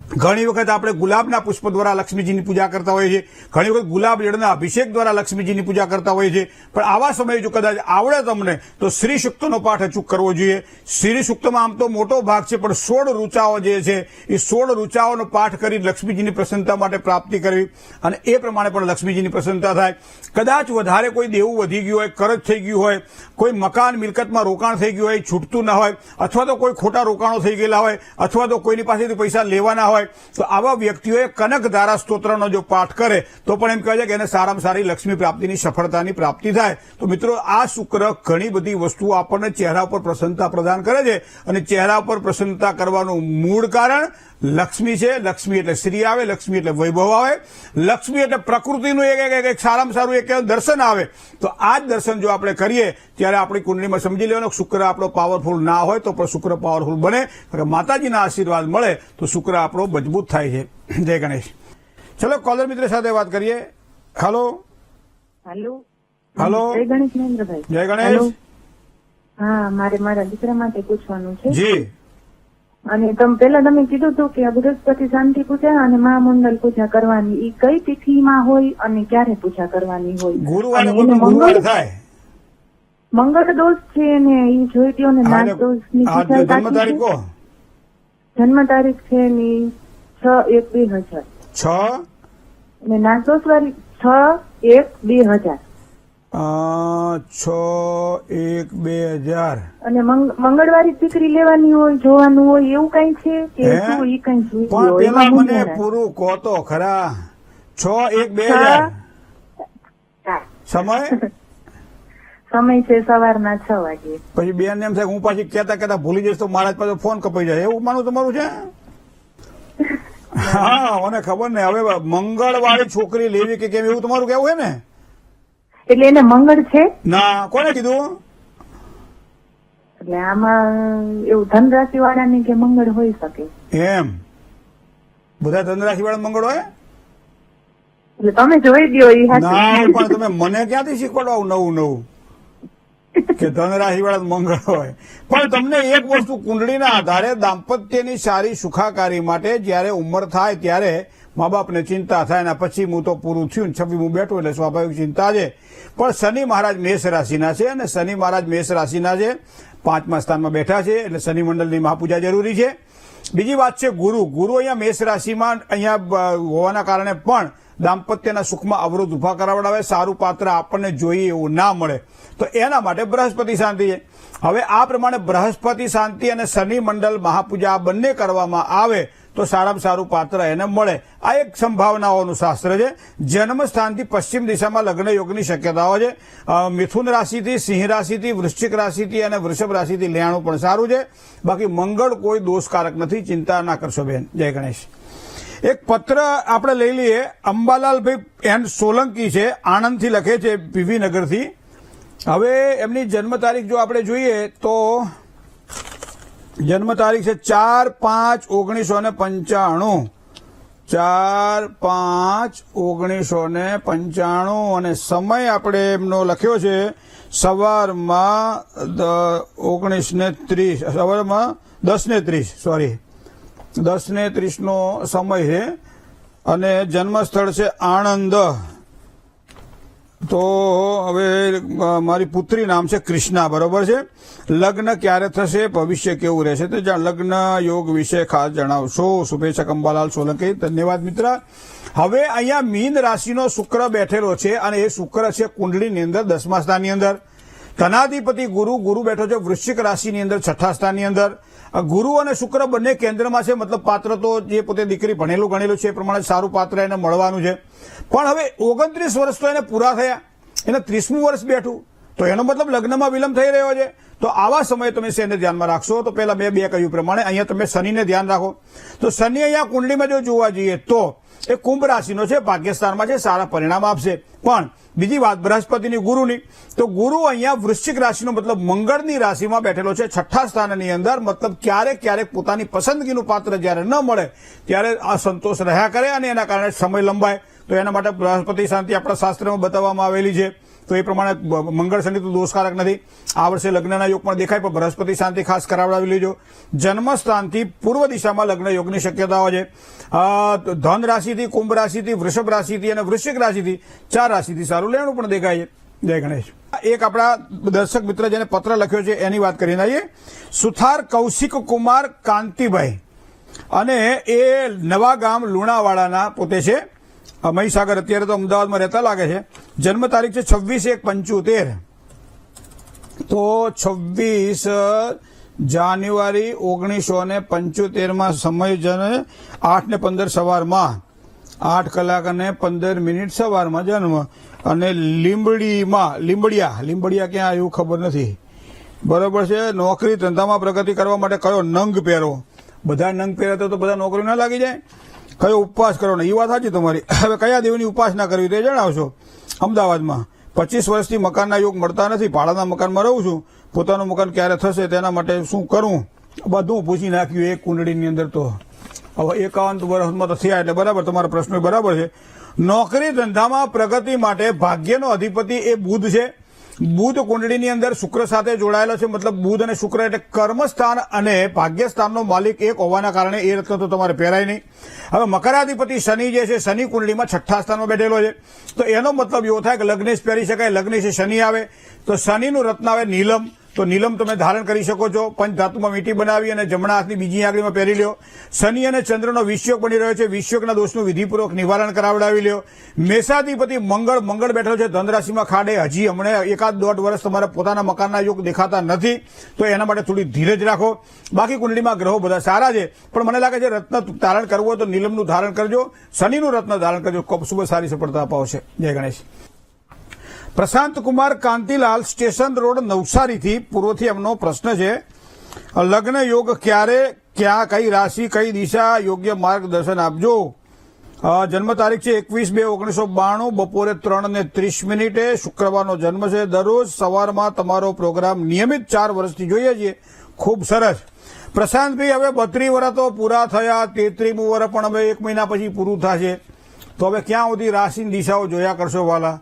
ઘણી વખત આપણે ગુલાબના પુષ્પ દ્વારા લક્ષ્મીજીની પૂજા કરતા હોઈએ છીએ, ઘણી વખત ગુલાબ જળના અભિષેક દ્વારા લક્ષ્મીજીની પૂજા કરતા હોઈએ છીએ. પણ આવા સમયે જો કદાચ આવડે તમને તો શ્રી સૂક્તનો પાઠ અચૂક કરવો જોઈએ. શ્રી સૂક્તમાં આમ તો મોટો ભાગ છે પણ 16 રૂચાઓ જે છે એ 16 રૂચાઓનો પાઠ કરી લક્ષ્મીજીની પ્રસન્નતા માટે પ્રાપ્તિ કરવી અને એ પ્રમાણે પણ લક્ષ્મીજીની પ્રસન્નતા થાય. કદાચ વધારે કોઈ દેવું વધી ગયું હોય, કરજ થઈ ગયું હોય, કોઈ મકાન મિલકતમાં રોકાણ થઈ ગયું હોય, છૂટતું ના હોય, અથવા તો કોઈ ખોટા રોકાણો થઈ ગયેલા હોય, અથવા તો કોઈની પાસેથી પૈસા લેવાના હોય, તો આવા વ્યક્તિઓએ કનકધારા સ્તોત્રનો જો પાઠ કરે તો પણ એમ કહે છે કે એને સારામાં સારી લક્ષ્મી પ્રાપ્તિની સફળતાની પ્રાપ્તિ થાય. તો મિત્રો આ શુક્ર ઘણી બધી વસ્તુઓ આપણને ચહેરા ઉપર પ્રસન્નતા પ્રદાન કરે છે અને ચહેરા ઉપર પ્રસન્નતા કરવાનું મૂળ કારણ લક્ષ્મી છે. લક્ષ્મી એટલે શ્રી આવે, લક્ષ્મી એટલે વૈભવ આવે, લક્ષ્મી એટલે પ્રકૃતિનું એક સારામાં સારું એક દર્શન આવે. તો આ જ દર્શન જો આપણે કરીએ ત્યારે આપણી કુંડળીમાં સમજી લેવાનું શુક્ર આપણો પાવરફુલ ના હોય તો પણ શુક્ર પાવરફુલ બને. માતાજીના આશીર્વાદ મળે તો શુક્ર આપણો મજબૂત થાય છે. જય ગણેશ. ચલો કોલર મિત્ર સાથે વાત કરીએ. હેલો. હેલો. જય ગણેશ મહેન્દ્રભાઈ. જય ગણેશ. હા, મારે મારા દીકરા માટે પૂછવાનું છે. જી. અને પેલા તમે કીધું હતું કે બૃહસ્પતિ શાંતિ પૂજા અને મહામંડળ પૂજા કરવાની, એ કઈ તિથિમાં હોય અને ક્યારે પૂજા કરવાની હોય? ગુરુવારે ગુરુવારે થાય. મંગળ દોષ છે ને એ જોઈ દો ને નાગ દોષ ની પૂજા. જન્મ તારીખ કહો. જન્મ તારીખ છે ની 6/1/2000. 6 અને નાગ દોષ વાળી 6/1/2000. 6/1/2000. અને મંગળવારે દીકરી લેવાની હોય, જોવાનું હોય એવું કઈ છે કે શું? એ કઈ જોઈ પણ પેલા મને પૂરું કહો તો ખરા. 6/1/2000 સમય છે સવારના 6 વાગે. પછી બેન એમ થાય હું પાછી કેતા ભૂલી જઈશ તો મારા પાછો ફોન કપાઈ જાય, એવું માનું તમારું છે? હા, મને ખબર ને. હવે મંગળવાળી છોકરી લેવી કે કેમ એવું તમારું કેવું છે ને? એટલે એને મંગળ છે? ના, કોને કીધું? એટલે આમાં એવું ધનરાશિ વાળાની કે મંગળ હોઈ શકે એમ? બધા ધનરાશિ વાળા મંગળ હોય? એટલે તમે જોઈ દો. ના, પણ તમે મને ક્યાંથી શીખવાડો નવું નવું કે ધનરાશિ વાળા મંગળ હોય? પણ તમને એક વસ્તુ કુંડળીના આધારે દાંપત્યની સારી સુખાકારી માટે જયારે ઉંમર થાય ત્યારે મા બાપને ચિંતા થાય ને પછી હું તો પૂરું થયું 26 બેઠું એટલે સ્વાભાવિક ચિંતા છે. પણ શનિ મહારાજ મેષ રાશિના છે અને શનિ મહારાજ મેષ રાશિના છે, 5મા સ્થાનમાં બેઠા છે એટલે શનિ મંડળની મહાપૂજા જરૂરી છે. બીજી વાત છે ગુરુ અહીંયા મેષ રાશિમાં અહીંયા હોવાના કારણે પણ દાંપત્યના સુખમાં અવરોધ ઉભા કરાવડાવે, સારું પાત્ર આપણને જોઈએ એવું ના મળે. તો એના માટે બૃહસ્પતિ શાંતિ છે. હવે આ પ્રમાણે બૃહસ્પતિ શાંતિ અને શનિ મંડળ મહાપૂજા આ બંને કરવામાં આવે તો સારામાં સારું પાત્ર એને મળે. આ એક સંભાવનાઓનું શાસ્ત્ર છે. જન્મ સ્થાનથી પશ્ચિમ દિશામાં લગ્ન યોગની શક્યતાઓ છે. મિથુન રાશિથી, સિંહ રાશિથી, વૃશ્ચિક રાશિથી અને વૃષભ રાશિથી લેણું પણ સારું છે. બાકી મંગળ કોઈ દોષકારક નથી, ચિંતા ના કરશો બેન. જય ગણેશ. એક પત્ર આપણે લઈ લઈએ. અંબાલાલભાઈ એન સોલંકી છે, આણંદથી લખે છે, પીવી નગરથી. હવે એમની જન્મ તારીખ જો આપણે જોઈએ તો જન્મ તારીખ છે 4/5/1995. 4/5/1995 અને સમય આપણે એમનો લખ્યો છે સવારમાં 19:30, સવારમાં 10:30 નો સમય છે અને જન્મસ્થળ છે આણંદ. તો હવે મારી પુત્રી નામ છે કૃષ્ણા, બરોબર છે. લગ્ન ક્યારે થશે, ભવિષ્ય કેવું રહેશે, તો લગ્ન યોગ વિશે ખાસ જણાવશો. શુભેચ્છા અંબાલાલ સોલંકી. ધન્યવાદ મિત્ર. હવે અહીંયા મીન રાશિનો શુક્ર બેઠેલો છે અને એ શુક્ર છે કુંડળીની અંદર 10મા સ્થાનની અંદર. ધનાધિપતિ ગુરુ બેઠો છે વૃશ્ચિક રાશિની અંદર 6ઠા સ્થાનની અંદર. ગુરુ અને શુક્ર બંને કેન્દ્રમાં છે, મતલબ પાત્ર તો જે પોતે દીકરી ભણેલું ગણેલું છે એ પ્રમાણે સારું પાત્ર એને મળવાનું છે. પણ હવે 29 વર્ષ તો એને પૂરા થયા, એને 30મું વર્ષ બેઠું, તો એનો મતલબ લગ્નમાં વિલંબ થઈ રહ્યો છે. તો આવા સમયે તમે શેને ધ્યાનમાં રાખશો, તો પહેલા બે કહ્યું પ્રમાણે અહીંયા તમે શનિને ધ્યાન રાખો. તો શનિ અહીંયા કુંડલીમાં જો જોવા જઈએ તો એ કુંભ રાશિનો છે, ભાગ્યસ્થાનમાં છે, સારા પરિણામ આપશે. પણ બીજી વાત બૃહસ્પતિની ગુરુની, તો ગુરુ અહીંયા વૃશ્ચિક રાશિનો મતલબ મંગળની રાશિમાં બેઠેલો છે 6ઠા સ્થાનની અંદર. મતલબ ક્યારેક પોતાની પસંદગીનું પાત્ર જ્યારે ન મળે ત્યારે અસંતોષ રહ્યા કરે અને એના કારણે સમય લંબાય. તો એના માટે બૃહસ્પતિ શાંતિ આપણા શાસ્ત્રમાં બતાવવામાં આવેલી છે. તો એ પ્રમાણે મંગળ શનિ તો દોષકારક નથી. આ વર્ષે લગ્નના યોગ પણ દેખાય, પણ બૃહસ્પતિ શાંતિ ખાસ કરાવડાવી લેજો. જન્મસ્થાનથી પૂર્વ દિશામાં લગ્ન યોગની શક્યતાઓ છે. ધન રાશિથી, કુંભ રાશિથી, વૃષભ રાશિથી અને વૃશ્ચિક રાશિથી 4 રાશિથી સારું લેણું પણ દેખાય છે. જય ગણેશ. એક આપણા દર્શક મિત્ર જેને પત્ર લખ્યો છે એની વાત કરીને આવીએ. સુથાર કૌશિક કુમાર કાંતિભાઈ, અને એ નવા ગામ લુણાવાડાના પોતે છે, મહીસાગર, અત્યારે તો અમદાવાદમાં રહેતા લાગે છે. જન્મ તારીખ છે 26/1/75. તો 26 જાન્યુઆરી 1975 સમય જન્મ 8:15 સવારમાં, 8 કલાક અને 15 મિનિટ સવારમાં જન્મ. અને લીંબડિયા ક્યાં આવ્યું ખબર નથી, બરોબર છે. નોકરી ધંધામાં પ્રગતિ કરવા માટે કયો નંગ પહેરો, બધા નંગ પહેરે તો બધા નોકરી ના લાગી જાય. કયો ઉપવાસ કરો ને, એ વાત સાચી તમારી. હવે કયા દેવની ઉપાસના કરવી તે જણાવશો. અમદાવાદમાં 25 વર્ષથી મકાનના યોગ મળતા નથી, ભાડાના મકાનમાં રહું છું. પોતાનું મકાન ક્યારે થશે તેના માટે શું કરું, બધું પૂછી નાખ્યું એક કુંડળીની અંદર. તો હવે 51 વર્ષમાં તો થયા, એટલે બરાબર તમારો પ્રશ્ન બરાબર છે. નોકરી ધંધામાં પ્રગતિ માટે ભાગ્યનો અધિપતિ એ બુધ છે. બુધ કુંડળીની અંદર શુક્ર સાથે જોડાયેલો છે, મતલબ બુધ અને શુક્ર એટલે કર્મસ્થાન અને ભાગ્યસ્થાનનો માલિક એક હોવાના કારણે એ રત્ન તો તમારે પહેરાય નહીં. હવે મકરાધિપતિ શનિ જે છે, શનિ કુંડળીમાં 6ઠા સ્થાનમાં બેઠેલો છે. તો એનો મતલબ એવો થાય કે લગ્નેશ પહેરી શકાય, લગ્નેશ શનિ આવે તો શનિનું રત્ન આવે નીલમ. તો નીલમ તમે ધારણ કરી શકો છો, પંચધાતુમાં વીંટી બનાવી અને જમણા હાથની બીજી આંગળીમાં પહેરી લ્યો. શનિ અને ચંદ્રનો વિષયોગ બની રહ્યો છે, વિષયોગના દોષનું વિધિપૂર્વક નિવારણ કરાવડાવી લ્યો. મેષાધિપતિ મંગળ બેઠો છે ધનરાશિમાં ખાડે. હજી હમણાં 1.5 વર્ષ તમારા પોતાના મકાનના યોગ દેખાતા નથી, તો એના માટે થોડી ધીરજ રાખો. બાકી કુંડળીમાં ગ્રહો બધા સારા છે, પણ મને લાગે છે રત્ન ધારણ કરવું હોય તો નીલમનું ધારણ કરજો, શનિનું રત્ન ધારણ કરજો, ખૂબ સારી સફળતા અપાવશે. જય ગણેશ. પ્રશાંત કુમાર કાંતિલાલ, સ્ટેશન રોડ, નવસારીથી પૂર્વથી એમનો પ્રશ્ન છે. લગ્ન યોગ ક્યારે, ક્યાં, કઈ રાશિ, કઈ દિશા, યોગ્ય માર્ગદર્શન આપજો. જન્મ તારીખ છે 21/2/1992, બપોરે 3:30. શુક્રવારનો જન્મ છે. દરરોજ સવારમાં તમારો પ્રોગ્રામ નિયમિત 4 વર્ષથી જોઈએ છીએ. ખૂબ સરસ. પ્રશાંતભાઈ, હવે 32 વર્ષ તો પૂરા થયા, 33મું વર્ષ પણ હવે 1 મહિના પછી પૂરું થશે. તો હવે ક્યાં સુધી રાશિની દિશાઓ જોયા કરશો વાલા?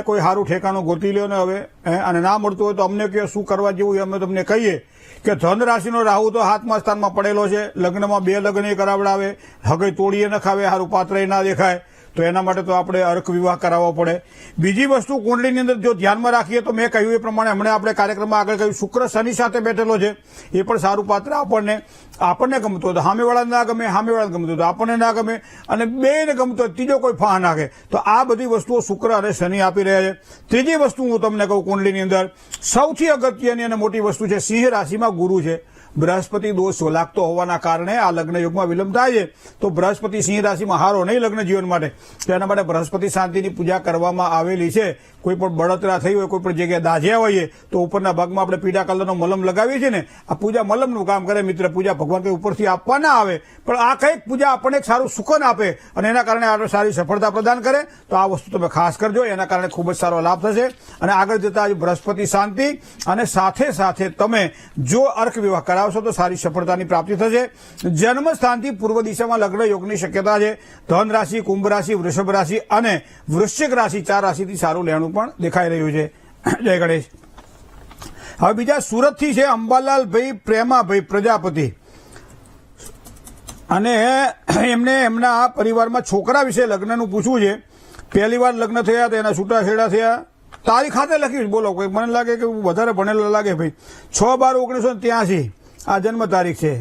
કોઈ સારું ઠેકાણું ગોતી લ્યો ને હવે. અને ના મળતું હોય તો અમને કહો શું કરવા જેવું, અમે તમને કહીએ કે ધન રાશિનો રાહુ તો 7મા સ્થાનમાં પડેલો છે. લગ્નમાં 2 લગ્ન કરાવડાવે, હગઈ તોડીએ નખાવે, સારું પાત્ર ના દેખાય, તો એના માટે તો આપણે અર્ક વિવાહ કરાવવો પડે. બીજી વસ્તુ કુંડળીની અંદર જો ધ્યાનમાં રાખીએ તો મેં કહ્યું એ પ્રમાણે હમણાં આપણે કાર્યક્રમમાં આગળ કહ્યું શુક્ર શનિ સાથે બેઠેલો છે, એ પણ સારું પાત્ર આપણને ગમતો હતો, સામેવાળા ના ગમે, સામેવાળા ગમતું હતું, આપણને ના ગમે, અને બેને ગમતો ત્રીજો કોઈ ફાહ નાખે. તો આ બધી વસ્તુઓ શુક્ર અને શનિ આપી રહ્યા છે. ત્રીજી વસ્તુ હું તમને કહું, કુંડળીની અંદર સૌથી અગત્યની અને મોટી વસ્તુ છે, સિંહ રાશિમાં ગુરુ છે. બૃહસ્પતિ દોષ લાગતો હોવાના કારણે આ લગ્ન યુગમાં વિલંબ થાય છે. તો બૃહસ્પતિ સિંહ રાશિમાં હારો નહીં લગ્ન જીવન માટે, તો એના માટે બૃહસ્પતિ શાંતિની પૂજા કરવામાં આવેલી છે. કોઈ પણ બળતરા થઈ હોય, કોઈ પણ જગ્યાએ દાઝ્યા હોઈએ તો ઉપરના ભાગમાં આપણે પીળા કલરનો મલમ લગાવીએ છીએ ને, આ પૂજા મલમનું કામ કરે મિત્ર. પૂજા ભગવાન કંઈ ઉપરથી આપવા ના આવે, પણ આ કંઈક પૂજા આપણને એક સારું સુકન આપે અને એના કારણે આપણે સારી સફળતા પ્રદાન કરે. તો આ વસ્તુ તમે ખાસ કરજો, એના કારણે ખૂબ જ સારો લાભ થશે. અને આગળ જતા બૃહસ્પતિ શાંતિ અને સાથે તમે જો અર્ક વિવાહ કરાવશો તો સારી સફળતાની પ્રાપ્તિ થશે. જન્મ સ્થાનથી પૂર્વ દિશામાં લગ્ન યોગની શક્યતા છે. ધન રાશિ, કુંભ રાશિ, વૃષભ રાશિ અને વૃશ્ચિક રાશિ 4 રાશિથી સારું લેણું પણ દેખાઈ રહ્યું છે. જય ગણેશ. હવે બીજા સુરતથી છે અંબાલાલભાઈ પ્રેમાભાઈ પ્રજાપતિ, અને એમને એમના પરિવારમાં છોકરા વિશે લગ્નનું પૂછવું છે. પહેલી વાર લગ્ન થયા તો એના છૂટાછેડા થયા. તારીખ ખાતે લખ્યું, બોલો. કોઈ મને લાગે કે વધારે ભણેલા લાગે ભાઈ. 6/12/1983 આ જન્મ તારીખ છે.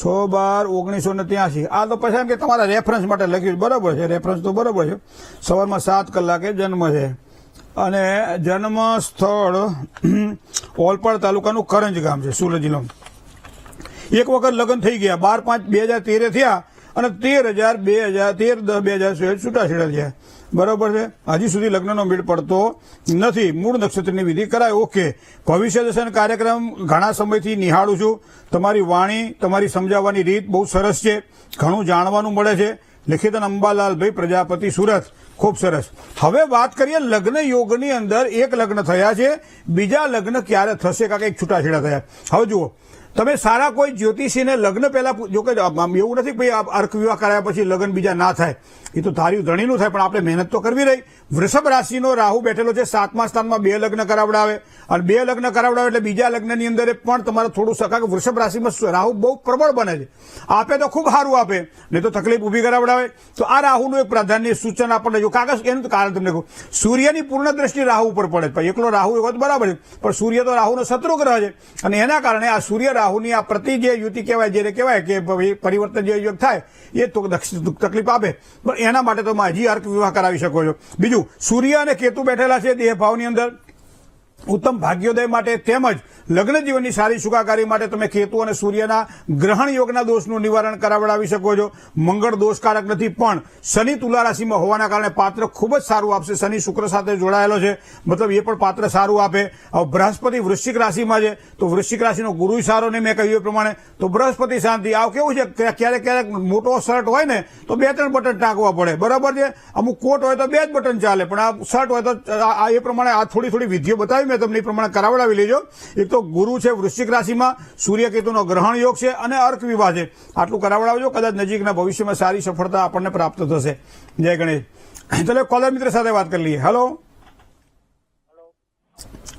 6/12/1983. આ તો પછી એમ કે તમારા રેફરન્સ માટે લખ્યું, બરાબર છે, રેફરન્સ તો બરાબર છે. સવારમાં 7 કલાકે જન્મ છે, અને જન્મ સ્થળ ઓલપાડ તાલુકાનું કરંજ ગામ છે, સુરત જિલ્લામાં. એક વખત લગ્ન થઈ ગયા, 12/5/2013 થયા, અને 13/10/2016 છૂટાછેડા થયા. બરાબર છે. હજી સુધી લગ્નનો મેળ પડતો નથી. મૂળ નક્ષત્રની વિધિ કરાય. ઓકે. ભવિષ્ય દર્શન કાર્યક્રમ ઘણા સમયથી નિહાળું છું. તમારી વાણી, તમારી સમજાવવાની રીત બહુ સરસ છે, ઘણું જાણવાનું મળે છે. લિખિત અંબાલાલભાઈ પ્રજાપતિ, સુરત. ખૂબ સરસ. હવે વાત કરીએ લગ્ન યોગની અંદર. એક લગ્ન થયા છે, બીજા લગ્ન ક્યારે થશે, કાંઈક એક છૂટાછેડા થયા. હવે જુઓ, તમે સારા કોઈ જ્યોતિષીને લગ્ન પહેલા, જો કે એવું નથી કે અર્ક વિવાહ કરાયા પછી લગ્ન બીજા ના થાય, એ તો ધાર્યું ધણીનું થાય, પણ આપણે મહેનત તો કરવી રહી. વૃષભ રાશિનો રાહુ બેઠેલો છે, 7મા સ્થાનમાં 2 લગ્ન કરાવડાવે, અને 2 લગ્ન કરાવડાવે એટલે બીજા લગ્નની અંદર પણ તમારે થોડું સકા, કે વૃષભ રાશિમાં રાહુ બહુ પ્રબળ બને છે. આપે તો ખૂબ સારું આપે, નહીં તો તકલીફ ઊભી કરાવડાવે. તો આ રાહુનું એક પ્રાધાન્ય સૂચન આપણને જો કાગળ, એનું કારણ તમને કહું, સૂર્યની પૂર્ણ દ્રષ્ટિ રાહુ ઉપર પડે. એકલો રાહુ એવો તો બરાબર છે, પણ સૂર્ય તો રાહુનો શત્રુ ગ્રહ છે, અને એના કારણે આ સૂર્ય રાહુની આ પ્રતિ જે યુતિ કહેવાય, જેને કહેવાય કે પરિવર્તન જે યોગ થાય, એ તો તકલીફ આપે. પણ એના માટે તો હજી અર્ક વિવાહ કરાવી શકો છો. બીજું, સૂર્ય અને કેતુ બેઠેલા છે દેહ ભાવની અંદર. ઉત્તમ ભાગ્યોદય માટે તેમજ લગ્ન જીવનની સારી સુખાકારી માટે તમે કેતુ અને સૂર્યના ગ્રહણ યોગના દોષનું નિવારણ કરાવડાવી શકો છો. મંગળ દોષકારક નથી, પણ શનિ તુલા રાશિમાં હોવાના કારણે પાત્ર ખૂબ જ સારું આપશે. શનિ શુક્ર સાથે જોડાયેલો છે, મતલબ એ પણ પાત્ર સારું આપે. હવે બૃહસ્પતિ વૃશ્ચિક રાશિમાં છે, તો વૃશ્ચિક રાશિનો ગુરુ સારો ને, મેં કહ્યું એ પ્રમાણે. તો બૃહસ્પતિ શાંતિ. આવ કેવું છે, ક્યારેક ક્યારેક મોટો શર્ટ હોય ને તો 2-3 બટન ટાંકવા પડે, બરાબર છે. અમુક કોટ હોય તો 2 જ બટન ચાલે, પણ આ શર્ટ હોય તો એ પ્રમાણે આ થોડી વિધિઓ બતાવી મેં તમને, એ પ્રમાણે કરાવડાવી લેજો. એક તો ગુરુ છે વૃશ્ચિક રાશિમાં, સૂર્ય કેતુનો ગ્રહણ યોગ છે, અને અર્ક વિવાહ છે. આટલું કરાવડાવજો, કદાચ નજીકના ભવિષ્યમાં સારી સફળતા આપણને પ્રાપ્ત થશે. જય ગણેશ. ચલો કોલર મિત્ર સાથે વાત કરી લઈએ. Hello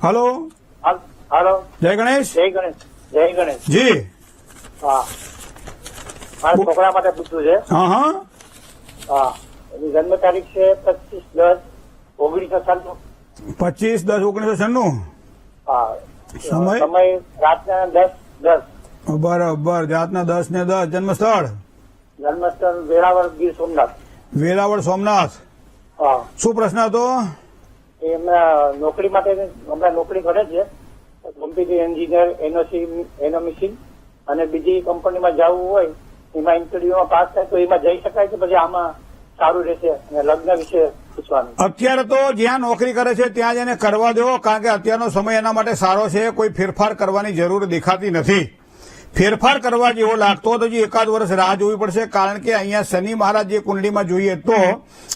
hello hello. જય ગણેશ. જય ગણેશ. જય ગણેશ. જી. હા, મારા છોકરા માટે પૂછવું છે. હા હા. હા, એની જન્મ તારીખ છે 25/10/1996. 25/10/1996. હા. સમય રાતના 10:10. બરાબર. રાતના 10:10. જન્મ સ્થળ જન્મસ્થળ વેરાવળ, ગીર સોમનાથ. વેરાવળ, સોમનાથ. હા. શું પ્રશ્ન હતો? એમના નોકરી માટે હમણાં નોકરી કરે છે, કોમ્પ્યુટર એન્જિનિયર, એનોમિશિન, અને બીજી કંપનીમાં જવું હોય, એમાં ઇન્ટરવ્યુમાં પાસ થાય તો એમાં જઈ શકાય કે પછી આમાં સારું રહેશે? અને લગ્ન વિશે પૂછવાનું. અત્યારે તો જ્યાં નોકરી કરે છે ત્યાં જ એને કરવા દો, કારણ કે અત્યારનો સમય એના માટે સારો છે. કોઈ ફેરફાર કરવાની જરૂર દેખાતી નથી. ફેરફાર કરવા જેવો લાગતો તો હજી 1 વર્ષ રાહ જોવી પડશે, કારણ કે અહીંયા શનિ મહારાજ જે કુંડળીમાં જોઈએ તો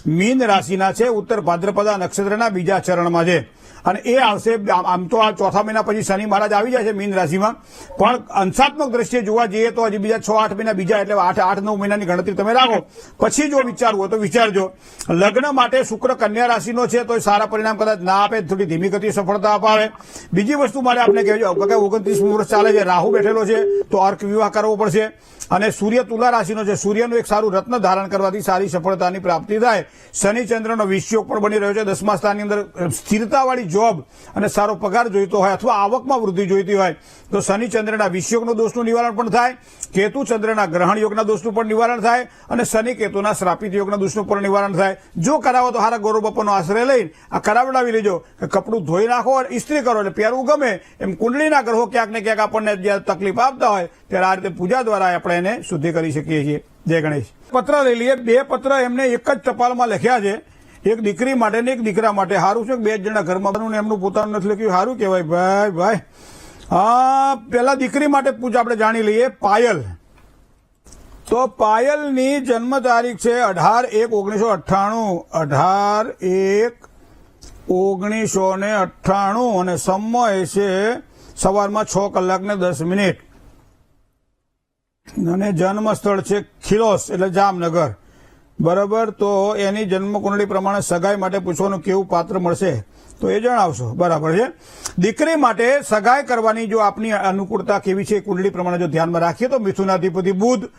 મીન રાશિના છે, ઉત્તર ભાદ્રપદા નક્ષત્રના બીજા ચરણમાં છે, અને એ આવશે. આમ તો આ ચોથા મહિના પછી શનિ મહારાજ આવી જાય છે મીન રાશિમાં, પણ અંશાત્મક દ્રષ્ટિએ જોવા જઈએ તો હજી બીજા 6-8 મહિના બીજા, એટલે 8-9 મહિનાની ગણતરી તમે રાખો. પછી જો વિચારવું હોય તો વિચારજો. લગ્ન માટે શુક્ર કન્યા રાશિનો છે, તો સારા પરિણામ કદાચ ના આપે, થોડી ધીમી ગતિ સફળતા અપાવે. બીજી વસ્તુ મારે આપણે કહેજો, 29 વર્ષ ચાલે છે, રાહુ બેઠેલો છે, તો અર્ક વિવાહ કરવો પડશે. અને સૂર્ય તુલા રાશિનો છે, સૂર્યનું એક સારું રત્ન ધારણ કરવાથી સારી સફળતાની પ્રાપ્તિ થાય. શનિ ચંદ્રનો વિષયોગ પણ બની રહ્યો છે 10મા સ્થાનની અંદર. સ્થિરતાવાળી જોબ અને સારો પગાર જોઈતો હોય, અથવા આવકમાં વૃદ્ધિ જોઈતી હોય, તો શનિ ચંદ્રના વિષયોગનો દોષનું નિવારણ પણ થાય, કેતુ ચંદ્રના ગ્રહણ યોગના દોષનું પણ નિવારણ થાય, અને શનિ કેતુના શ્રાપિત યોગના દોષનું પણ નિવારણ થાય. જો કરાવો તો હારા ગૌરવ બાપાનો આશ્રય લઈને આ કરાવડાવી લેજો. કપડું ધોઈ નાખો, ઇસ્ત્રી કરો એટલે પહેરવું ગમે. એમ કુંડળીના ગ્રહો ક્યાંક ને ક્યાંક આપણને જ્યાં તકલીફ આપતા હોય ત્યારે આ રીતે પૂજા દ્વારા આપણે એને શુદ્ધિ કરી શકીએ છીએ. જય ગણેશ. પત્ર લઈ લઈએ. 2 પત્ર એમને એક જ ટપાલમાં લખ્યા છે, એક દીકરી માટે ને એક દીકરા માટે. સારું છે, 2 જણા ઘરમાં એમનું પોતાનું નથી લખ્યું, સારું કહેવાય. ભાઈ હા, પેલા દીકરી માટે પૂછ આપણે જાણી લઈએ. પાયલ. તો પાયલની જન્મ તારીખ છે 18/1/1998. 18/1/1998, અને સમય છે સવારમાં 6:10. અને જન્મ સ્થળ છે ખીલોસ, એટલે જામનગર. બરાબર, તો એની જન્મ કુંડળી પ્રમાણે સગાઈ માટે પૂછવાનું કેવું પાત્ર મળશે તો એ જણાવશો. બરાબર છે. દીકરી માટે સગાઈ કરવાની જો આપની અનુકૂળતા કેવી છે કુંડળી પ્રમાણે જો ધ્યાનમાં રાખીએ તો મિથુનાધિપતિ બુધ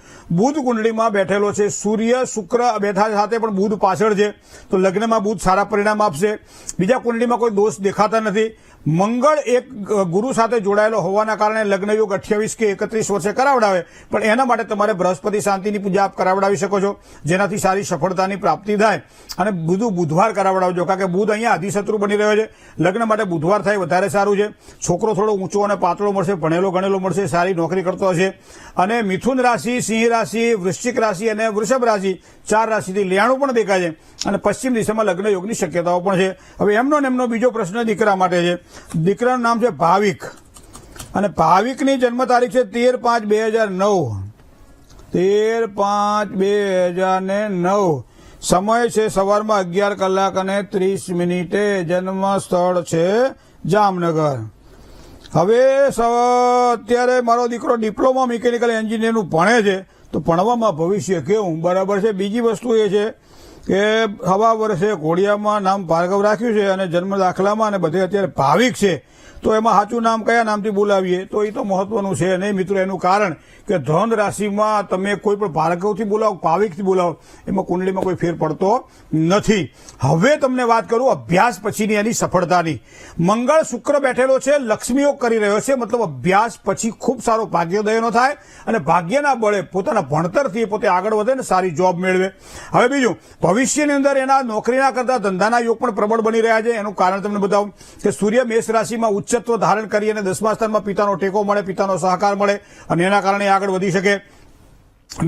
કુંડળીમાં બેઠેલો છે. સૂર્ય શુક્ર બેઠા સાથે પણ બુધ પાછળ છે, તો લગ્નમાં બુધ સારા પરિણામ આપશે. બીજા કુંડળીમાં કોઈ દોષ દેખાતા નથી. મંગળ એક ગુરુ સાથે જોડાયેલો હોવાના કારણે લગ્નયોગ 28 કે 31 વર્ષે કરાવડાવે, પણ એના માટે તમારે બૃહસ્પતિ શાંતિની પૂજા આપ કરાવડાવી શકો છો, જેનાથી સારી સફળતાની પ્રાપ્તિ થાય. અને બધું બુધવાર કરાવડાવજો, કારણ કે બુધ અહીંયા અધિશત્રુ બની રહ્યો છે. લગ્ન માટે બુધવાર થાય વધારે સારું છે. છોકરો થોડો ઊંચો અને પાતળો મળશે, ભણેલો ગણેલો મળશે, સારી નોકરી કરતો હશે. અને મિથુન રાશિ, સિંહ રાશિ, વૃશ્ચિક રાશિ અને વૃષભ રાશિ 4 રાશિથી લેણું પણ દેખાય છે અને પશ્ચિમ દિશામાં લગ્ન યોગની શક્યતાઓ પણ છે. હવે એમનો બીજો પ્રશ્ન દીકરા માટે છે. દીકરાનું નામ છે ભાવિક અને ભાવિકની જન્મ તારીખ છે 13/5/2009. 13/5/2009. સમય છે સવારમાં 11 કલાક અને 30 મિનિટે. જન્મ સ્થળ છે જામનગર. હવે અત્યારે મારો દીકરો ડિપ્લોમા મિકેનિકલ એન્જિનિયરનું ભણે છે, તો ભણવામાં ભવિષ્ય કેવું? બરાબર છે. બીજી વસ્તુ એ છે કે હવા વર્ષે ઘોડિયામાં નામ ભાર્ગવ રાખ્યું છે અને જન્મ દાખલામાં અને બધે અત્યારે ભાવિક છે, તો એમાં સાચું નામ કયા નામથી બોલાવીએ તો એ તો મહત્વનું છે નહીં મિત્રો. એનું કારણ કે ધન રાશિમાં તમે કોઈ પણ ભાર્ગવથી બોલાવો, ભાવિકથી બોલાવો, એમાં કુંડળીમાં કોઈ ફેર પડતો નથી. હવે તમને વાત કરું અભ્યાસ પછીની એની સફળતાની. મંગળ શુક્ર બેઠેલો છે, લક્ષ્મીયોગ કરી રહ્યો છે, મતલબ અભ્યાસ પછી ખૂબ સારો ભાગ્યોદયનો થાય અને ભાગ્યના બળે પોતાના ભણતરથી પોતે આગળ વધે ને સારી જોબ મેળવે. હવે બીજું, ભવિષ્યની અંદર એના નોકરીના કરતા ધંધાના યોગ પણ પ્રબળ બની રહ્યા છે. એનું કારણ તમને બતાવું કે સૂર્ય મેષ રાશિમાં ઉચ્ચત્વ ધારણ કરી અને 10મા સ્થાનમાં પિતાનો ટેકો મળે, પિતાનો સહકાર મળે અને એના કારણે આગળ વધી શકે.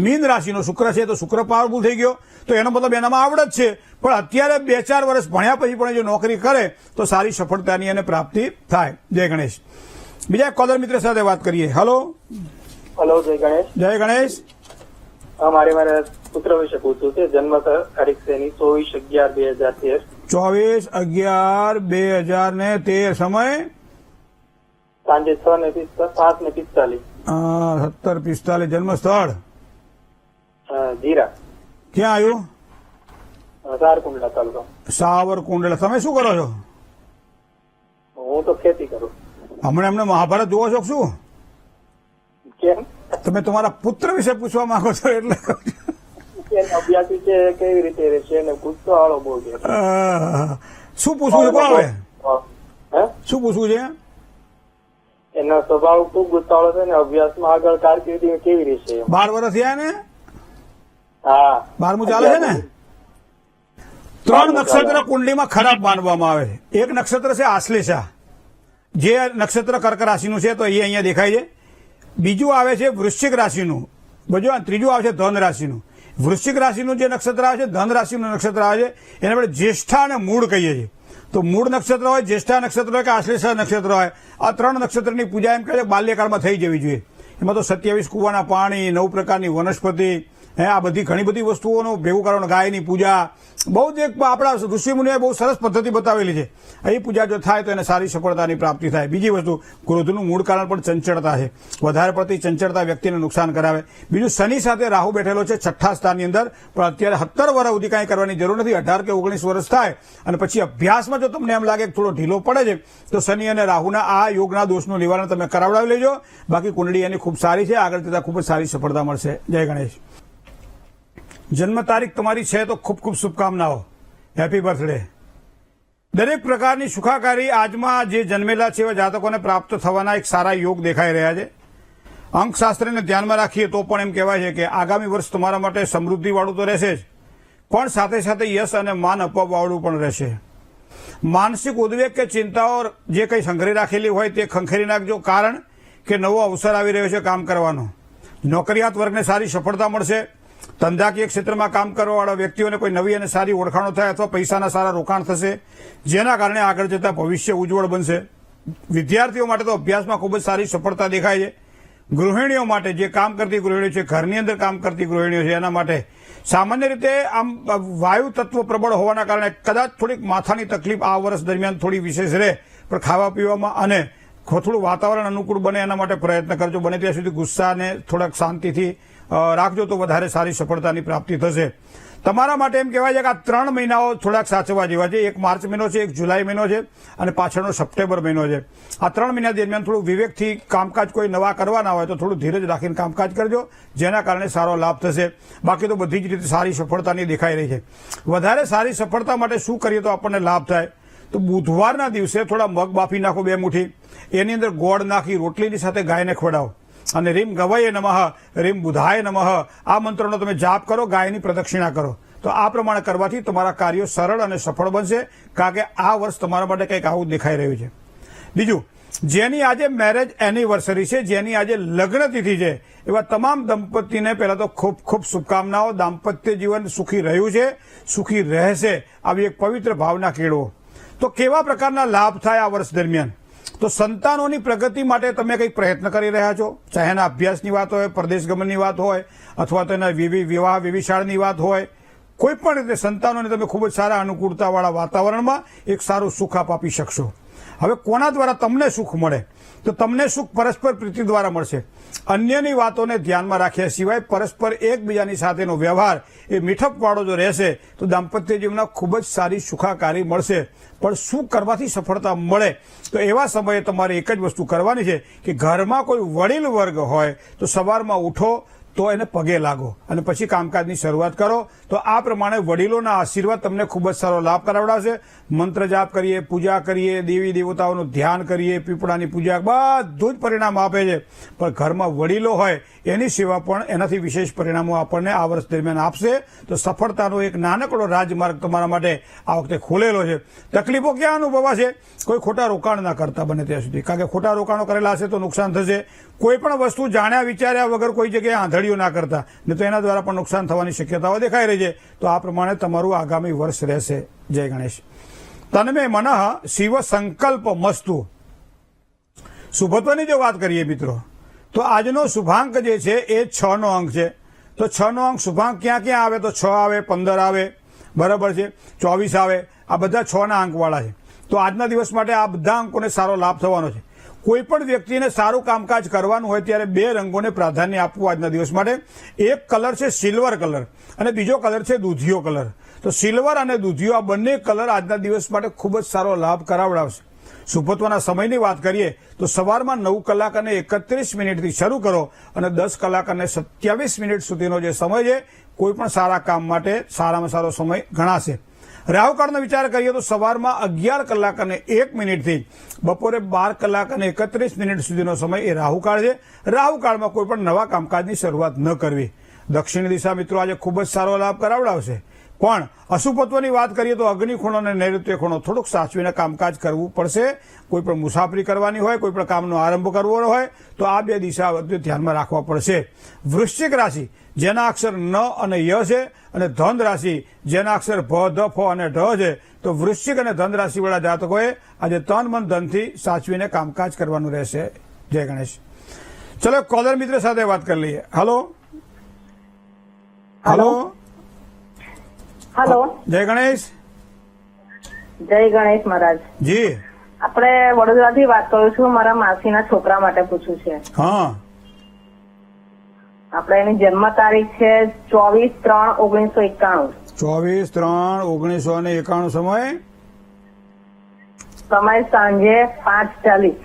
મીન રાશિનો શુક્ર છે, તો શુક્ર પાવરફુલ થઈ ગયો, તો એનો મતલબ એનામાં આવડત છે, પણ અત્યારે 2-4 વર્ષ ભણ્યા પછી પણ જો નોકરી કરે તો સારી સફળતાની એને પ્રાપ્તિ થાય. જય ગણેશ. બીજા એક કોલર મિત્ર સાથે વાત કરીએ. હલો. જય ગણેશ. જય ગણેશ. મારા પુત્ર વિશે પૂછવું છે. જન્મ તારીખ છે એની 24/11/2013. 24/11/2013. સમય સાંજે 7:45. 17:45. જન્મ સ્થળ જીરા. ક્યાં આવ્યું? સારકુંડલા તાલુકા. સાવરકુંડલા. તમે શું કરો છો? હું તો ખેતી કરું. હમણાં એમને મહાભારત જોવો છો શું? કેમ? તમે તમારા પુત્ર વિશે પૂછવા માંગો છો એટલે અભ્યાસી છે, કેવી રીતે રહેશે અને ગુસ્સો વાળો બહુ છે. શું પૂછવું છે? કોણ હવે હે? શું પૂછવું છે? એનો સ્વભાવ ખૂબ ગુસ્સાવાળો છે ને અભ્યાસમાં આગળ કારકિર્દી કેવી રહેશે? 12 વર્ષ થયા ને? હા, 12મું ચાલે છે ને? 3 નક્ષત્ર કુંડલીમાં ખરાબ માનવામાં આવે છે. એક નક્ષત્ર છે આશ્લેષા, જે નક્ષત્ર કર્ક રાશિનું છે, તો એ અહીંયા દેખાય છે. બીજું આવે છે વૃશ્ચિક રાશિનું, ત્રીજું આવે છે ધન રાશિનું. વૃશ્ચિક રાશિનું જે નક્ષત્ર આવે છે, ધન રાશિનું નક્ષત્ર આવે છે, એને આપણે જ્યેષ્ઠા અને મૂળ કહીએ છીએ. તો મૂળ નક્ષત્ર હોય, જ્યેષ્ઠા નક્ષત્ર હોય કે આશ્લેષા નક્ષત્ર હોય, આ 3 નક્ષત્રની પૂજા એમ કહે છે બાલ્યકાળમાં થઈ જવી જોઈએ. એમાં તો 27 કુવાના પાણી, 9 પ્રકારની વનસ્પતિ, આ બધી ઘણી બધી વસ્તુઓનું ભેગું કરવાનું, ગાયની પૂજા, બહુ જ એક આપણા ઋષિમુનિઓએ બહુ સરસ પદ્ધતિ બતાવેલી છે. એ પૂજા જો થાય તો એને સારી સફળતાની પ્રાપ્તિ થાય. બીજી વસ્તુ, ક્રોધનું મૂળ કારણ પણ ચંચળતા છે. વધારે પડતી ચંચળતા વ્યક્તિને નુકસાન કરાવે. બીજું, શનિ સાથે રાહુ બેઠેલો છે 6ઠ્ઠા સ્થાનની અંદર, પણ અત્યારે 17 વર્ષ સુધી કાંઈ કરવાની જરૂર નથી. 18 કે 19 વર્ષ થાય અને પછી અભ્યાસમાં જો તમને એમ લાગે કે થોડો ઢીલો પડે છે, તો શનિ અને રાહુના આ યોગના દોષનું નિવારણ તમે કરાવડાવી લેજો. બાકી કુંડળી એની ખૂબ સારી છે, આગળ જતા ખૂબ જ સારી સફળતા મળશે. જય ગણેશ. જન્મ તારીખ તમારી છે તો ખૂબ ખૂબ શુભકામનાઓ. Happy birthday. દરેક પ્રકારની સુખાકારી આજમાં જે જન્મેલા છે એવા જાતકોને પ્રાપ્ત થવાના એક સારા યોગ દેખાઈ રહ્યા છે. અંકશાસ્ત્રને ધ્યાનમાં રાખીએ તો પણ એમ કહેવાય છે કે આગામી વર્ષ તમારા માટે સમૃદ્ધિવાળું તો રહેશે જ, પણ સાથે સાથે યશ અને માન અપાવવાળું પણ રહેશે. માનસિક ઉદ્વેગ કે ચિંતાઓ જે કંઈ સંઘરી રાખેલી હોય તે ખંખેરી નાખજો, કારણ કે નવો અવસર આવી રહ્યો છે કામ કરવાનો. નોકરિયાત વર્ગને સારી સફળતા મળશે. ધંધાકીય ક્ષેત્રમાં કામ કરવાવાળા વ્યક્તિઓને કોઈ નવી અને સારી ઓળખાણો થાય અથવા પૈસાના સારા રોકાણ થશે, જેના કારણે આગળ જતા ભવિષ્ય ઉજ્જવળ બનશે. વિદ્યાર્થીઓ માટે તો અભ્યાસમાં ખૂબ જ સારી સફળતા દેખાય છે. ગૃહિણીઓ માટે, જે કામ કરતી ગૃહિણીઓ છે, ઘરની અંદર કામ કરતી ગૃહિણીઓ છે, એના માટે સામાન્ય રીતે આમ વાયુ તત્વ પ્રબળ હોવાના કારણે કદાચ થોડીક માથાની તકલીફ આ વર્ષ દરમિયાન થોડી વિશેષ રહે, પણ ખાવા પીવામાં અને થોડું વાતાવરણ અનુકૂળ બને એના માટે પ્રયત્ન કરજો. બને ત્યાં સુધી ગુસ્સાને થોડાક શાંતિથી રાખજો તો વધારે સારી સફળતાની પ્રાપ્તિ થશે. તમારા માટે એમ કહેવાય છે કે આ 3 મહિનાઓ થોડાક સાચવવા જેવા છે. એક માર્ચ મહિનો છે, એક જુલાઈ મહિનો છે અને પાછળનો સપ્ટેમ્બર મહિનો છે. આ 3 મહિના દરમિયાન થોડું વિવેકથી કામકાજ કોઈ નવા કરવાના હોય તો થોડું ધીરજ રાખીને કામકાજ કરજો, જેના કારણે સારો લાભ થશે. બાકી તો બધી જ રીતે સારી સફળતાની દેખાઈ રહી છે. વધારે સારી સફળતા માટે શું કરીએ તો આપણને લાભ થાય? તો બુધવારના દિવસે થોડા મગ બાફી નાખો 2 મુઠ્ઠી, એની અંદર ગોળ નાખી રોટલીની સાથે ગાયને ખવડાવો અને રીમ ગવયે નમઃ, રીમ બુધાય નમઃ આ મંત્રનો તમે જાપ કરો, ગાયની પ્રદક્ષિણા કરો. તો આ પ્રમાણે કરવાથી તમારા કાર્યો સરળ અને સફળ બનશે, કારણ કે આ વર્ષ તમારા માટે કંઈક આવું દેખાઈ રહ્યું છે. બીજું, જેની આજે મેરેજ એનિવર્સરી છે, જેની આજે લગ્ન તિથિ છે, એવા તમામ દંપતીને પહેલા તો ખૂબ ખૂબ શુભકામનાઓ. દાંપત્ય જીવન સુખી રહ્યું છે, સુખી રહેશે, આવી એક પવિત્ર ભાવના કેળવો. તો કેવા પ્રકારના લાભ થાય આ વર્ષ દરમિયાન? તો સંતાનોની પ્રગતિ માટે તમે કંઈક પ્રયત્ન કરી રહ્યા છો, ચાહે એના અભ્યાસની વાત હોય, પરદેશ ગમનની વાત હોય, અથવા તો એના વિવાહ વિવિશાળની વાત હોય, કોઈ પણ રીતે સંતાનોને તમે ખૂબ જ સારા અનુકૂળતાવાળા વાતાવરણમાં એક સારું સુખ આપી શકશો. હવે કોના દ્વારા તમને સુખ મળે? તો તમને સુખ પરસ્પર પ્રીતિ દ્વારા મળશે. અન્યની વાતોને ધ્યાનમાં રાખ્યા સિવાય પરસ્પર એકબીજાની સાથેનો વ્યવહાર એ મીઠપવાળો જો રહેશે તો દાંપત્ય જીવનમાં ખૂબ જ સારી સુખાકારી મળશે. પણ શું કરવાથી સફળતા મળે? તો એવા સમયે તમારે એક જ વસ્તુ કરવાની છે કે ઘરમાં કોઈ વડીલ વર્ગ હોય તો સવારમાં ઉઠો તો એને પગે લાગો અને પછી કામકાજની શરૂઆત કરો. તો આ પ્રમાણે વડીલોના આશીર્વાદ તમને ખૂબ જ સારો લાભ કરાવડાવશે. મંત્ર જાપ કરીએ, પૂજા કરીએ, દેવી દેવતાઓનું ધ્યાન કરીએ, પીપળાની પૂજા, બધું જ પરિણામ આપે છે. પણ ઘરમાં વડીલો હોય એની સેવા પણ એનાથી વિશેષ પરિણામો આપણને આ વર્ષ દરમિયાન આપશે. તો સફળતાનો એક નાનકડો રાજમાર્ગ તમારા માટે આ વખતે ખોલેલો છે. તકલીફો ક્યાં અનુભવાશે? કોઈ ખોટા રોકાણ ના કરતા બને ત્યાં સુધી, કારણ કે ખોટા રોકાણો કરેલા હશે તો નુકસાન થશે. કોઈ પણ વસ્તુ જાણ્યા વિચાર્યા વગર કોઈ જગ્યાએ આંધળીઓ ના કરતા, ને તો એના દ્વારા પણ નુકસાન થવાની શક્યતાઓ દેખાઈ રહી છે. તો આ પ્રમાણે તમારું આગામી વર્ષ રહેશે. જય ગણેશ. તન્મે મનઃ શિવ સંકલ્પ મસ્તુ. શુભત્વની જો વાત કરીએ મિત્રો, તો આજનો શુભાંક જે છે એ 6 નો અંક છે. તો 6 નો અંક શુભાંક ક્યાં ક્યાં આવે? તો 6 આવે, 15 આવે, બરાબર છે, 24 આવે, આ બધા 6 ના અંકવાળા છે. તો આજના દિવસ માટે આ બધા અંકોને સારો લાભ થવાનો છે. કોઈ પણ વ્યક્તિને સારું કામકાજ કરવાનું હોય ત્યારે 2 રંગોને પ્રાધાન્ય આપવું આજના દિવસ માટે. એક કલર છે સિલ્વર કલર અને બીજો કલર છે દૂધિયો કલર. તો સિલ્વર અને દૂધિયો આ બંને કલર આજના દિવસ માટે ખૂબ જ સારો લાભ કરાવડાવશે. શુભત્વના સમયની વાત કરીએ તો સવારમાં 9 કલાક અને 31 મિનિટથી શરૂ કરો અને 10 કલાક અને 27 મિનિટ સુધીનો જે સમય છે કોઈ પણ સારા કામ માટે સારામાં સારો સમય ગણાશે. રાહુકાળનો વિચાર કરીએ તો સવારમાં 11 કલાક અને 1 મિનિટથી બપોરે 12 કલાક અને 31 મિનિટ સુધીનો સમય એ રાહુકાળ છે. રાહુકાળમાં કોઈ પણ નવા કામકાજની શરૂઆત ન કરવી. દક્ષિણ દિશા મિત્રો આજે ખૂબ જ સારો લાભ કરાવડાવશે. પણ અશુભત્વની વાત કરીએ તો અગ્નિ ખૂણો અને નૈઋત્ય ખૂણો થોડુંક સાચવીને કામકાજ કરવું પડશે. કોઈ પણ મુસાફરી કરવાની હોય, કોઈ પણ કામનો આરંભ કરવો હોય તો આ 2 દિશા ધ્યાનમાં રાખવા પડશે. વૃશ્ચિક રાશિ જેના અક્ષર ન અને ય છે, અને ધન રાશિ જેના અક્ષર ભ, ધ, ફ અને ઢ છે. તો વૃશ્ચિક અને ધન રાશિવાળા જાતકોએ આજે તન મન ધનથી સાચવીને કામકાજ કરવાનું રહેશે. જય ગણેશ. ચલો કોલર મિત્ર સાથે વાત કરી લઈએ. Hello hello hello. જય ગણેશ. જય ગણેશ મહારાજ. જી. આપણે વડોદરાથી વાત કરું છું. મારા માસીના છોકરા માટે પૂછવું છે. હા. આપણે એની જન્મ તારીખ છે 24/3/1991. 24/3/1991 સમય સાંજે 5:40.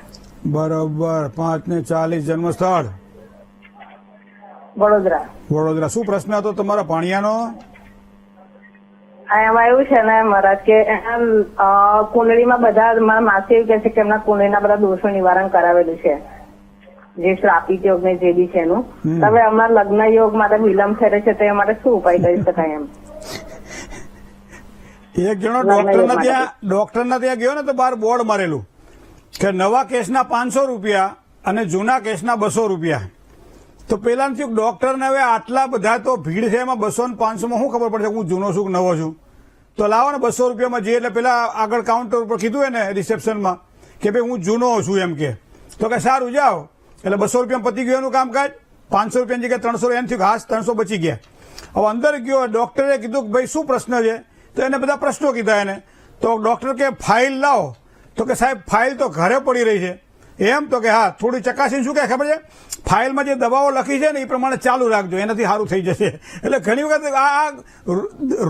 બરોબર. 5:40 જન્મ સ્થળ વડોદરા. વડોદરા. શું પ્રશ્ન હતો તમારા ભાણિયાનો? એમાં એવું છે ને મહારાજ કે એના કુંડળીમાં બધા મારા માસી એવું કે છે કે એમના કુંડળીના બધા દોષો નિવારણ કરાવેલું છે, જે શ્રાપિત યોગ ને જે બી છે એનું. હવે હમણાં લગ્ન યોગ માટે વિલંબ થયો છે તો એ માટે શું ઉપાય કરી શકાય? એમ એક જણો ડોક્ટરના ત્યાં ગયો ને તો બહાર બોર્ડ મારેલું કે નવા કેસના 500 રૂપિયા અને જૂના કેસના 200 રૂપિયા. તો પેલા થયું ડોક્ટરને હવે આટલા બધા તો ભીડ છે, એમાં 200 ને 500 માં શું ખબર પડશે હું જૂનો છું કે નવો છું? તો લાવો ને 200 રૂપિયામાં જે. એટલે પેલા આગળ કાઉન્ટર ઉપર કીધું એને રિસેપ્શનમાં કે ભાઈ હું જૂનો છું એમ કે. તો કે સારું જાઓ. એટલે 200 રૂપિયા પતી ગયું એનું કામકાજ. 500 રૂપિયાની જગ્યાએ 300 એમ થયું, હાશ 300 બચી ગયા. હવે અંદર ગયો, ડોક્ટરે કીધું કે ભાઈ શું પ્રશ્ન છે? તો એને બધા પ્રશ્નો કીધા એને. તો ડોક્ટર કે ફાઇલ લાવો. તો કે સાહેબ ફાઇલ તો ઘરે પડી રહી છે. એમ તો કે હા, થોડી ચકાસીને શું કહે ખબર છે, ફાઇલમાં જે દવાઓ લખી છે ને એ પ્રમાણે ચાલુ રાખજો, એનાથી સારું થઈ જશે. એટલે ઘણી વખત આ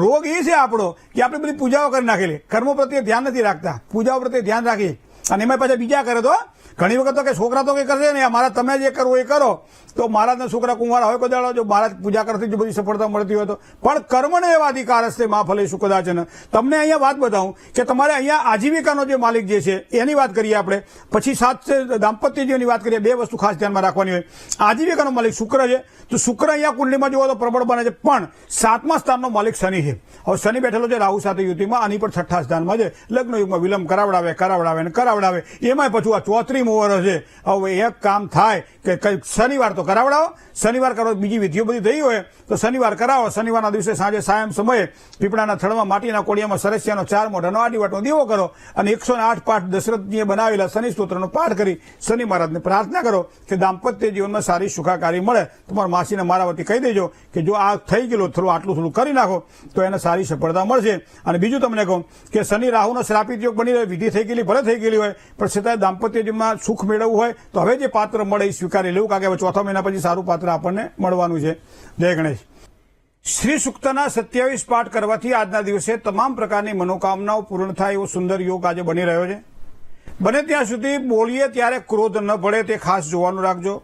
રોગ એ છે આપણો કે આપણે બધી પૂજાઓ કરી નાખેલી, કર્મો પ્રત્યે ધ્યાન નથી રાખતા, પૂજાઓ પ્રત્યે ધ્યાન રાખી અને એમાં પાછા બીજા કરે તો ઘણી વખત તો કે છોકરા તો કઈ કરશે ને, મારા તમે જે કરવું એ કરો. તો મહારાજના છોકરા કુંવારા હોય કદાચ, જો મહારાજ પૂજા કરતી જો બધી સફળતા મળતી હોય તો, પણ કર્મને એવા અધિકાર હશે મા ફલેશું કદાચ. તમને અહીંયા વાત બતાવું કે તમારે અહીંયા આજીવિકાનો જે માલિક જે છે એની વાત કરીએ આપણે, પછી સાથે દાંપત્ય જીવનની વાત કરીએ. બે વસ્તુ ખાસ ધ્યાનમાં રાખવાની હોય. આજીવિકાનો માલિક શુક્ર છે, તો શુક્ર અહીંયા કુંડલીમાં જુઓ તો પ્રબળ બને છે, પણ 7મા સ્થાનનો માલિક શનિ છે. હવે શનિ બેઠેલો છે રાહુ સાથે યુતિમાં, આની પર 6ઠ્ઠા સ્થાનમાં છે. લગ્ન યુગમાં વિલંબ કરાવડાવે. એમાંય પાછું આ 34મું વર્ષ છે. હવે એક કામ થાય કે શનિવાર તો કરાવડાવો, શનિવાર કરો, બીજી વિધિઓ બધી થઈ હોય તો શનિવાર કરાવો. શનિવારના દિવસે સાંજે સાયમ સમયે પીપળાના થડમાં માટીના કોડિયામાં સરસિયાનો 4 મોઢાનો આડી વાટનો દીવો કરો અને 108 પાઠ દશરથજીએ બનાવેલા શનિ સ્તોત્રનો પાઠ કરી શનિ મહારાજને પ્રાર્થના કરો કે દાંપત્ય જીવનમાં સારી સુખાકારી મળે. તમારા માસીને મારા વતી કહી દેજો કે જો આ થઈ ગયેલું થોડું આટલું થોડું કરી નાખો તો એને સારી સફળતા મળશે. અને બીજું તમને કહું કે શનિ રાહુનો શ્રાપિત યોગ બની રહે, વિધિ થઈ ગયેલી ભલે થઈ ગયેલી હોય પણ છતાંય દાંપત્ય જીવનમાં સુખ મેળવવું હોય તો હવે જે પાત્ર મળે એ સ્વીકારી લેવું, કારણ કે 4થા મહિના પછી સારું પાત્ર આપણને મળવાનું છે. જય ગણેશ. શ્રી સૂક્તના 27 પાઠ કરવાથી આજના દિવસે તમામ પ્રકારની મનોકામનાઓ પૂર્ણ થાય એવો સુંદર યોગ આજે બની રહ્યો છે. બને ત્યાં સુધી બોલીએ ત્યારે ક્રોધ ન પડે તે ખાસ જોવાનું રાખજો.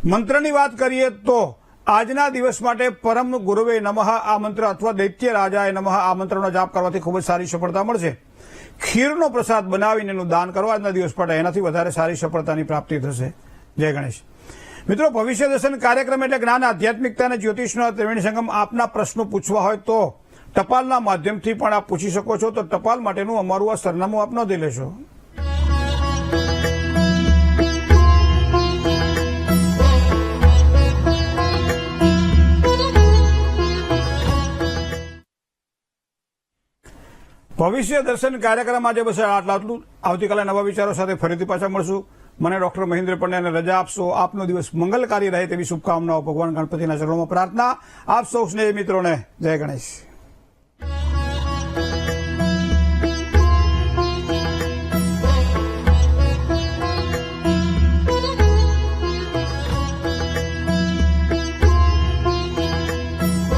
મંત્રની વાત કરીએ તો આજના દિવસ માટે પરમ ગુરુવે નમઃ આ મંત્ર અથવા દૈત્ય રાજાએ નમઃ આ મંત્રનો જાપ કરવાથી ખૂબ જ સારી સફળતા મળશે. ખીરનો પ્રસાદ બનાવીને એનું દાન કરવા આજના દિવસ માટે, એનાથી વધારે સારી સફળતાની પ્રાપ્તિ થશે. જય ગણેશ. મિત્રો, ભવિષ્ય દર્શન કાર્યક્રમ એટલે જ્ઞાન, આધ્યાત્મિકતા અને જ્યોતિષનો ત્રિવેણી સંગમ. આપના પ્રશ્નો પૂછવા હોય તો ટપાલના માધ્યમથી પણ આપ પૂછી શકો છો. તો ટપાલ માટેનું અમારું આ સરનામું આપ નોંધી લેશો. ભવિષ્ય દર્શન કાર્યક્રમ આજે બસ આટલું. આવતીકાલે નવા વિચારો સાથે ફરીથી પાછા મળશું. મને ડોક્ટર મહેન્દ્ર પંડ્યાને રજા આપશો. આપનો દિવસ મંગલકારી રહે તેવી શુભકામનાઓ ભગવાન ગણપતિના ચરણોમાં પ્રાર્થના. આપ સૌ સ્નેહી મિત્રોને જય ગણેશ.